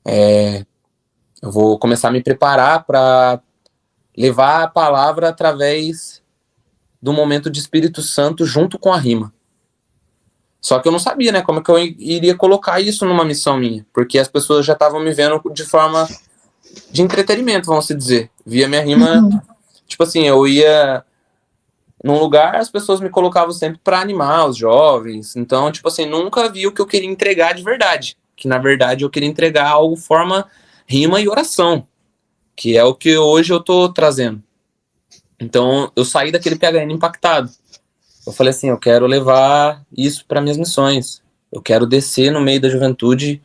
Eu vou começar a me preparar para levar a palavra através do momento de Espírito Santo junto com a rima. Só que eu não sabia, né, como é que eu iria colocar isso numa missão minha, porque as pessoas já estavam me vendo de forma de entretenimento, vamos se dizer. Via minha rima, tipo assim, eu ia num lugar, as pessoas me colocavam sempre para animar os jovens. Então, tipo assim, nunca vi o que eu queria entregar de verdade, que na verdade eu queria entregar algo forma rima e oração, que é o que hoje eu tô trazendo. Então, eu saí daquele PHN impactado. Eu falei assim, eu quero levar isso para minhas missões. Eu quero descer no meio da juventude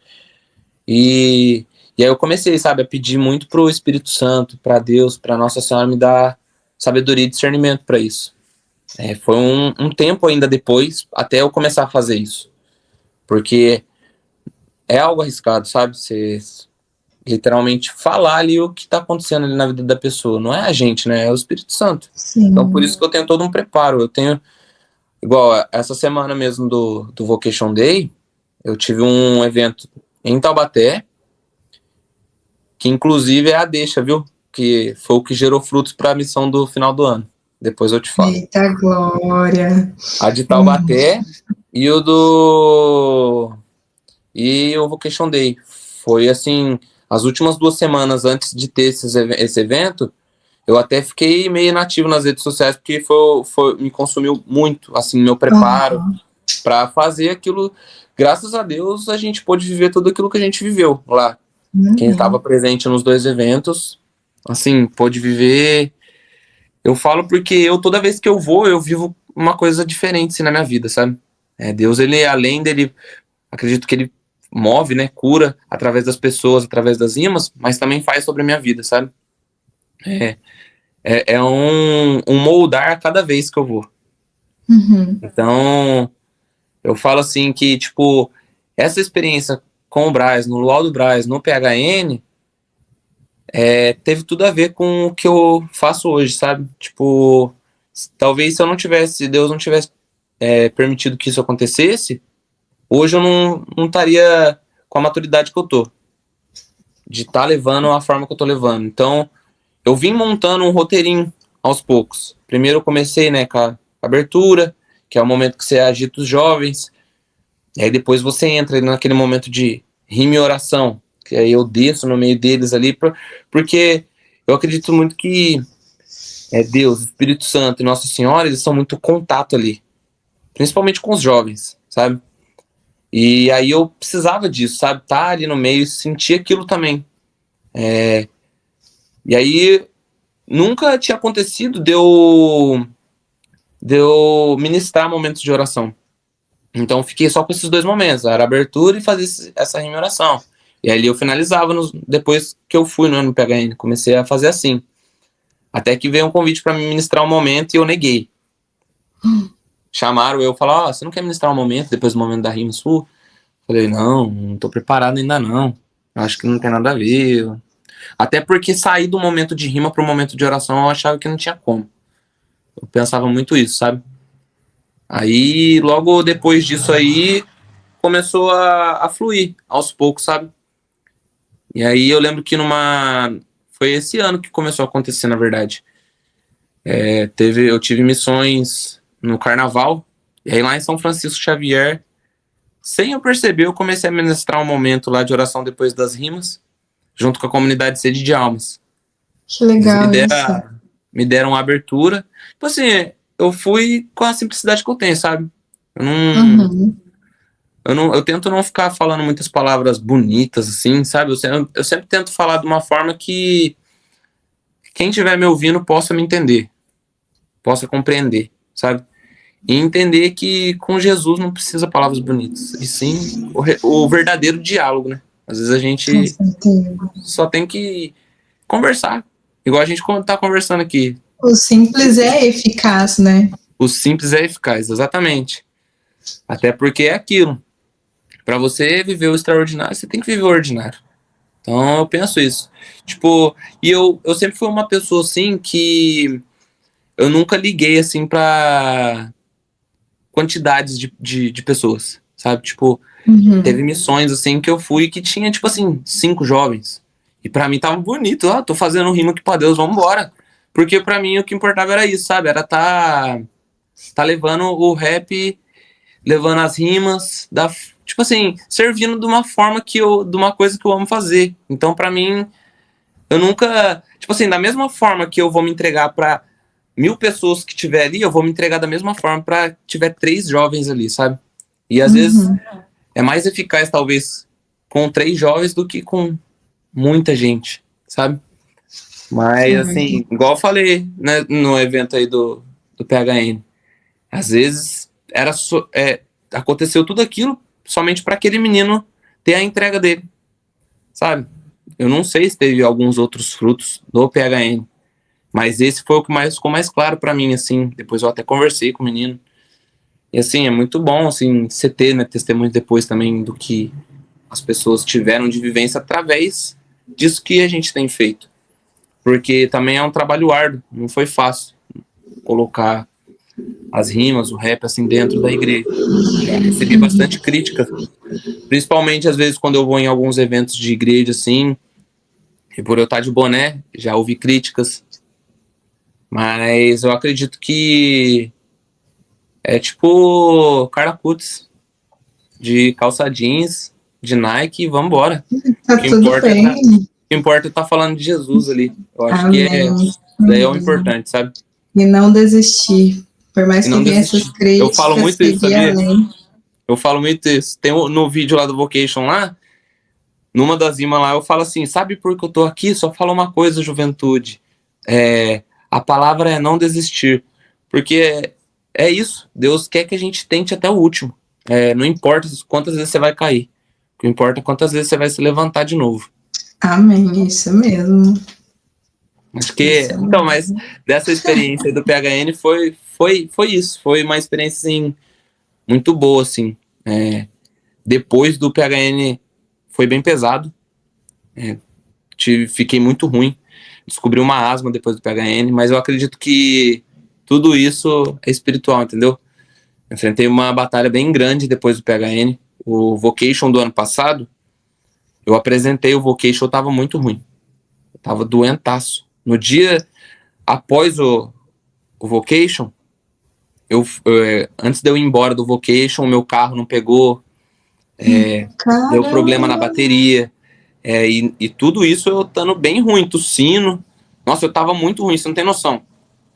e aí eu comecei, sabe, a pedir muito pro Espírito Santo, para Deus, para Nossa Senhora me dar sabedoria e discernimento para isso. Foi um tempo ainda depois, até eu começar a fazer isso. Porque é algo arriscado, sabe? Você literalmente falar ali o que tá acontecendo ali na vida da pessoa. Não é a gente, né? É o Espírito Santo. Sim. Então por isso que eu tenho todo um preparo. Eu tenho igual, essa semana mesmo do Vocation Day, eu tive um evento em Taubaté, que inclusive é a deixa, viu? Que foi o que gerou frutos para a missão do final do ano. Depois eu te falo. Eita glória. A de Taubaté e o Vocation Day. Foi assim, as últimas 2 semanas antes de ter esse evento, eu até fiquei meio inativo nas redes sociais, porque me consumiu muito, assim, meu preparo para fazer aquilo. Graças a Deus, a gente pôde viver tudo aquilo que a gente viveu lá. Quem estava presente nos 2 eventos, assim, pôde viver Eu falo porque toda vez que eu vou, eu vivo uma coisa diferente assim, na minha vida, sabe? Deus, ele, além dele, acredito que ele move, né, cura através das pessoas, através das rimas, mas também faz sobre a minha vida, sabe? É, é um moldar a cada vez que eu vou. Uhum. Então, eu falo assim que, tipo, essa experiência com o Braz, no Luau do Braz, no PHN, teve tudo a ver com o que eu faço hoje, sabe? Tipo, talvez se eu não tivesse, Deus não tivesse permitido que isso acontecesse, hoje eu não estaria com a maturidade que eu tô, de estar levando a forma que eu tô levando. Então, eu vim montando um roteirinho aos poucos. Primeiro eu comecei, né, com a abertura, que é o momento que você agita os jovens, e aí depois você entra naquele momento de rima e oração, que aí eu desço no meio deles ali, porque eu acredito muito que Deus, Espírito Santo e Nossa Senhora, eles são muito contato ali, principalmente com os jovens, sabe? E aí eu precisava disso, sabe? Tá ali no meio e sentir aquilo também. E aí nunca tinha acontecido de eu ministrar momentos de oração. Então fiquei só com esses dois momentos, era a abertura e fazer essa rima e oração. E aí eu finalizava depois que eu fui no ano PHN, comecei a fazer assim. Até que veio um convite para me ministrar um momento e eu neguei. Chamaram eu, falaram, você não quer ministrar um momento depois do momento da rima sua? Falei, não tô preparado ainda não. Acho que não tem nada a ver. Até porque sair do momento de rima para o momento de oração eu achava que não tinha como. Eu pensava muito isso, sabe? Aí, logo depois disso aí, começou a fluir aos poucos, sabe? E aí eu lembro que foi esse ano que começou a acontecer, na verdade. Eu tive missões no Carnaval, e aí lá em São Francisco Xavier, sem eu perceber, eu comecei a ministrar um momento lá de oração depois das rimas, junto com a comunidade Sede de Almas. Que Eles legal isso. me deram uma abertura. Tipo assim, eu fui com a simplicidade que eu tenho, sabe? Eu não, Uhum. eu tento não ficar falando muitas palavras bonitas, assim, sabe? Eu sempre tento falar de uma forma que quem estiver me ouvindo possa me entender, possa compreender, sabe? E entender que com Jesus não precisa palavras bonitas, e sim o verdadeiro diálogo, né? Às vezes a Com gente certeza. só tem que conversar, igual a gente tá conversando aqui. O simples é eficaz, né? O simples é eficaz, exatamente. Até porque é aquilo. Para você viver o extraordinário, você tem que viver o ordinário. Então eu penso isso. Tipo, e eu sempre fui uma pessoa assim que eu nunca liguei assim pra quantidades de pessoas, sabe? Tipo, teve Uhum. missões assim que eu fui que tinha, tipo assim, 5 jovens. E pra mim tava bonito, ó, tô fazendo rima aqui pra Deus, vambora. Porque pra mim o que importava era isso, sabe? Era tá levando o rap, levando as rimas, tipo assim, servindo de uma forma de uma coisa que eu amo fazer. Então pra mim eu nunca. Tipo assim, da mesma forma que eu vou me entregar pra 1.000 pessoas que tiver ali, eu vou me entregar da mesma forma pra tiver 3 jovens ali, sabe? E às vezes Uhum. é mais eficaz, talvez, com 3 jovens do que com muita gente, sabe? Mas, Certo. assim, igual eu falei, né, no evento aí do PHN, às vezes aconteceu tudo aquilo somente para aquele menino ter a entrega dele, sabe? Eu não sei se teve alguns outros frutos do PHN, mas esse foi o que ficou mais claro para mim, assim. Depois eu até conversei com o menino. E assim, é muito bom, assim, você ter, né, testemunho depois também do que as pessoas tiveram de vivência através disso que a gente tem feito. Porque também é um trabalho árduo, não foi fácil colocar as rimas, o rap, assim, dentro da igreja. Já recebi bastante crítica, principalmente às vezes quando eu vou em alguns eventos de igreja, assim, e por eu estar de boné, já ouvi críticas. Mas eu acredito que é tipo Carla Putz, de calça jeans, de Nike, e vambora. O Tá que tudo importa é bem. tá falando de Jesus ali. Eu acho que Amém. daí é o Amém. importante, sabe? E não desistir. Por E mais que não venham essas desistir. Eu falo críticas, muito isso, seguir sabia? além. Eu falo muito isso. Tem no vídeo lá do Vocation lá, numa das rimas lá, eu falo assim, sabe por que eu tô aqui? Só falo uma coisa, juventude. a palavra é não desistir, porque é isso, Deus quer que a gente tente até o último, não importa quantas vezes você vai cair, o que importa é quantas vezes você vai se levantar de novo. Amém, isso mesmo. Acho que, então, mas dessa experiência do PHN foi isso, foi uma experiência, assim, muito boa, assim, depois do PHN foi bem pesado, fiquei muito ruim, descobri uma asma depois do PHN, mas eu acredito que tudo isso é espiritual, entendeu? Enfrentei uma batalha bem grande depois do PHN, o Vocation do ano passado, eu apresentei o Vocation, eu tava muito ruim, eu tava doentaço. No dia após o Vocation, antes de eu ir embora do Vocation, meu carro não pegou, deu problema na bateria, e tudo isso eu estando bem ruim, tossindo. Nossa, eu tava muito ruim, você não tem noção.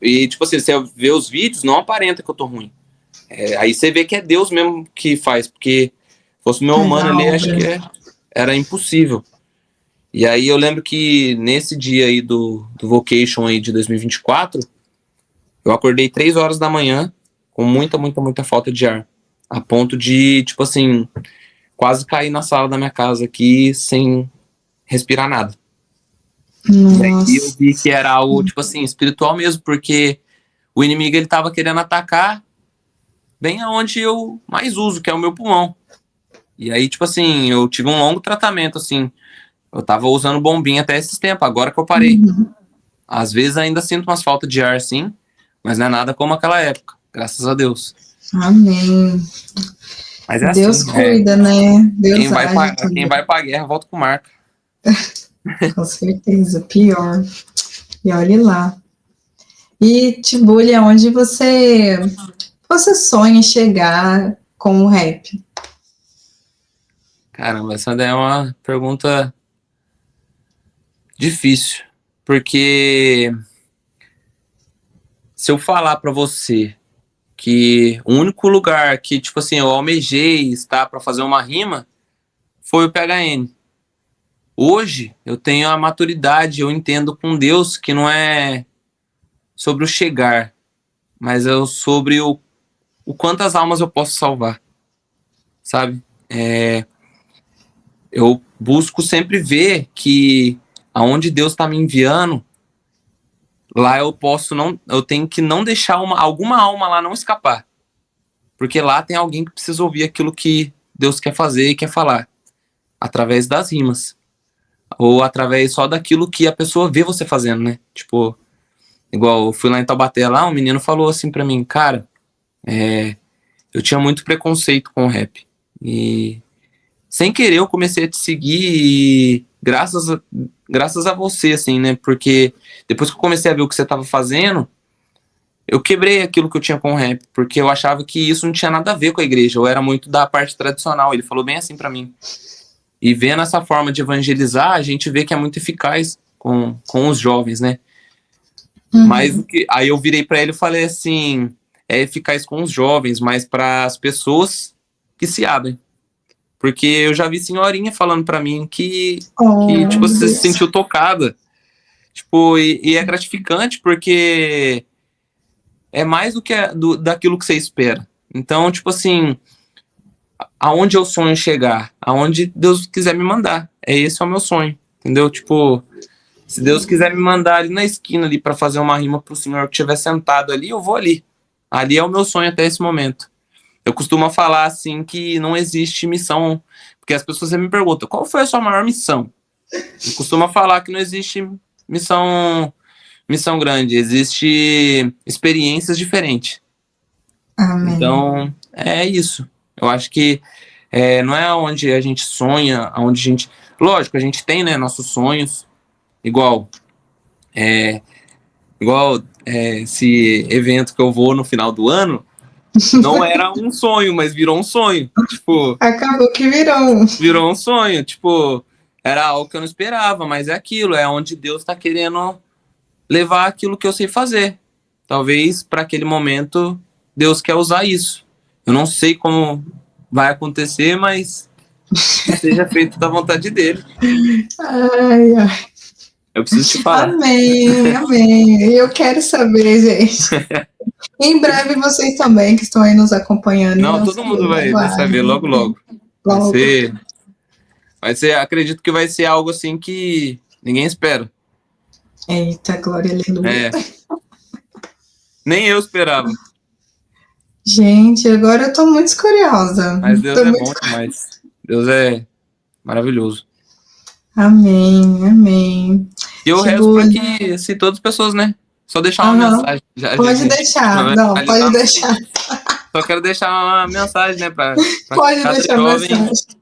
E, tipo assim, você vê os vídeos, não aparenta que eu tô ruim. Aí você vê que é Deus mesmo que faz, porque se fosse meu humano ali, acho que era impossível. E aí eu lembro que nesse dia aí do Vocation aí de 2024, eu acordei 3 horas da manhã com muita, muita, muita falta de ar. A ponto de, tipo assim, quase cair na sala da minha casa aqui sem respirar nada. Nossa. E aí eu vi que era algo, tipo assim, espiritual mesmo, porque o inimigo ele tava querendo atacar bem aonde eu mais uso, que é o meu pulmão. E aí, tipo assim, eu tive um longo tratamento, assim. Eu tava usando bombinha até esses tempos, agora que eu parei. Às vezes ainda sinto umas faltas de ar, sim, mas não é nada como aquela época, graças a Deus. Amém. Mas é Deus assim, cuida, né? Deus quem vai pra guerra volta com marca. Com certeza, pior. E olhe lá. E, Tibuli, aonde você sonha em chegar com o rap? Caramba, essa daí é uma pergunta difícil, porque se eu falar pra você que o único lugar que, tipo assim, eu almejei estar pra fazer uma rima foi o PHN. Hoje eu tenho a maturidade, eu entendo com Deus que não é sobre o chegar, mas é sobre o quantas almas eu posso salvar, sabe? Eu busco sempre ver que aonde Deus está me enviando, lá eu tenho que não deixar alguma alma lá não escapar, porque lá tem alguém que precisa ouvir aquilo que Deus quer fazer e quer falar, através das rimas, ou através só daquilo que a pessoa vê você fazendo, né? Tipo, igual eu fui lá em Taubaté, lá um menino falou assim pra mim, cara, eu tinha muito preconceito com o rap, e sem querer eu comecei a te seguir e graças a você, assim, né? Porque depois que eu comecei a ver o que você tava fazendo, eu quebrei aquilo que eu tinha com o rap, porque eu achava que isso não tinha nada a ver com a igreja, eu era muito da parte tradicional, ele falou bem assim pra mim. E vendo essa forma de evangelizar, a gente vê que é muito eficaz com os jovens, né? Mas aí eu virei pra ele e falei assim, é eficaz com os jovens, mas para as pessoas que se abrem. Porque eu já vi senhorinha falando pra mim que tipo, você se sentiu tocada. Tipo, e é gratificante porque é mais do que daquilo que você espera. Então, tipo assim, aonde eu sonho chegar? Aonde Deus quiser me mandar. Esse é o meu sonho, entendeu? Tipo, se Deus quiser me mandar ali na esquina ali para fazer uma rima pro senhor que estiver sentado ali, eu vou ali. Ali é o meu sonho até esse momento. Eu costumo falar assim que não existe missão, porque as pessoas sempre me perguntam, qual foi a sua maior missão? Eu costumo falar que não existe missão grande, existe experiências diferentes. Amém. Então, é isso. Eu acho que não é onde a gente sonha, onde a gente... Lógico, a gente tem, né, nossos sonhos, igual esse evento que eu vou no final do ano, não era um sonho, mas virou um sonho. Tipo, acabou que virou. Virou um sonho. Tipo, era algo que eu não esperava, mas é aquilo, é onde Deus tá querendo levar aquilo que eu sei fazer. Talvez para aquele momento Deus quer usar isso. Eu não sei como vai acontecer, mas seja feito da vontade dele. Ai, ai. Eu preciso te falar. Amém, amém. Eu quero saber, gente. Em breve vocês também, que estão aí nos acompanhando. Não, irão todo mundo saber, vai saber logo, logo. Vai Logo. ser, acredito que vai ser algo assim que ninguém espera. Eita, glória, aleluia. Nem eu esperava. Gente, agora eu tô muito curiosa. Mas Deus Tô é muito... bom demais. Deus é maravilhoso. Amém, amém. E eu rezo Tipo, para que, se todas as pessoas, né? Só deixar uma mensagem. Pode deixar, não, pode deixar. Só quero deixar uma mensagem, né? Para Pode cada deixar jovem, mensagem.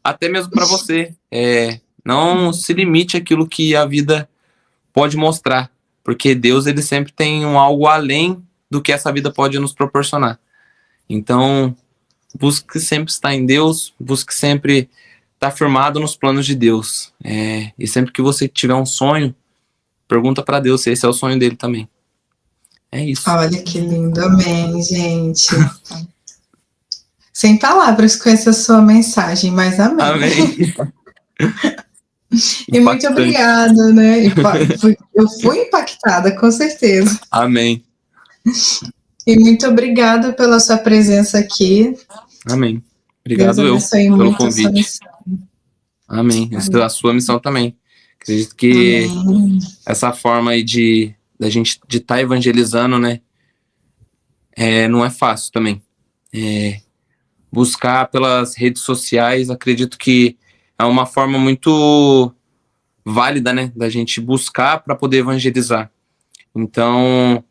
até mesmo para você. Não se limite àquilo que a vida pode mostrar. Porque Deus, ele sempre tem algo além do que essa vida pode nos proporcionar. Então, busque sempre estar em Deus, busque sempre estar firmado nos planos de Deus. E sempre que você tiver um sonho, pergunta para Deus se esse é o sonho dele também. É isso. Olha que lindo, amém, gente. Sem palavras com essa sua mensagem, mas amém. Amém. E muito obrigada, né? Eu fui impactada, com certeza. Amém. E muito obrigada pela sua presença aqui. Amém. Obrigado Deus eu pelo muito convite. Amém. A sua missão também. Acredito que essa forma aí da gente de estar evangelizando, né? Não é fácil também. Buscar pelas redes sociais, acredito que é uma forma muito válida, né? Da gente buscar para poder evangelizar. Então,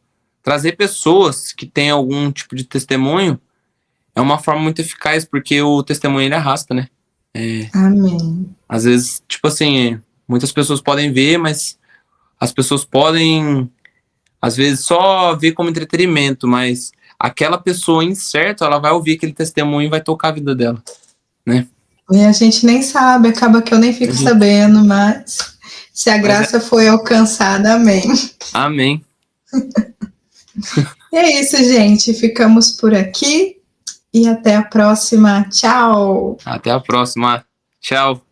trazer pessoas que têm algum tipo de testemunho é uma forma muito eficaz, porque o testemunho ele arrasta, né? Amém. Às vezes, tipo assim, muitas pessoas podem ver, mas as pessoas podem, às vezes, só ver como entretenimento, mas aquela pessoa incerta, ela vai ouvir aquele testemunho e vai tocar a vida dela, né? E a gente nem sabe, acaba que eu nem fico sabendo, mas se a graça foi alcançada, amém. Amém. E é isso, gente. Ficamos por aqui e até a próxima. Tchau. Até a próxima. Tchau.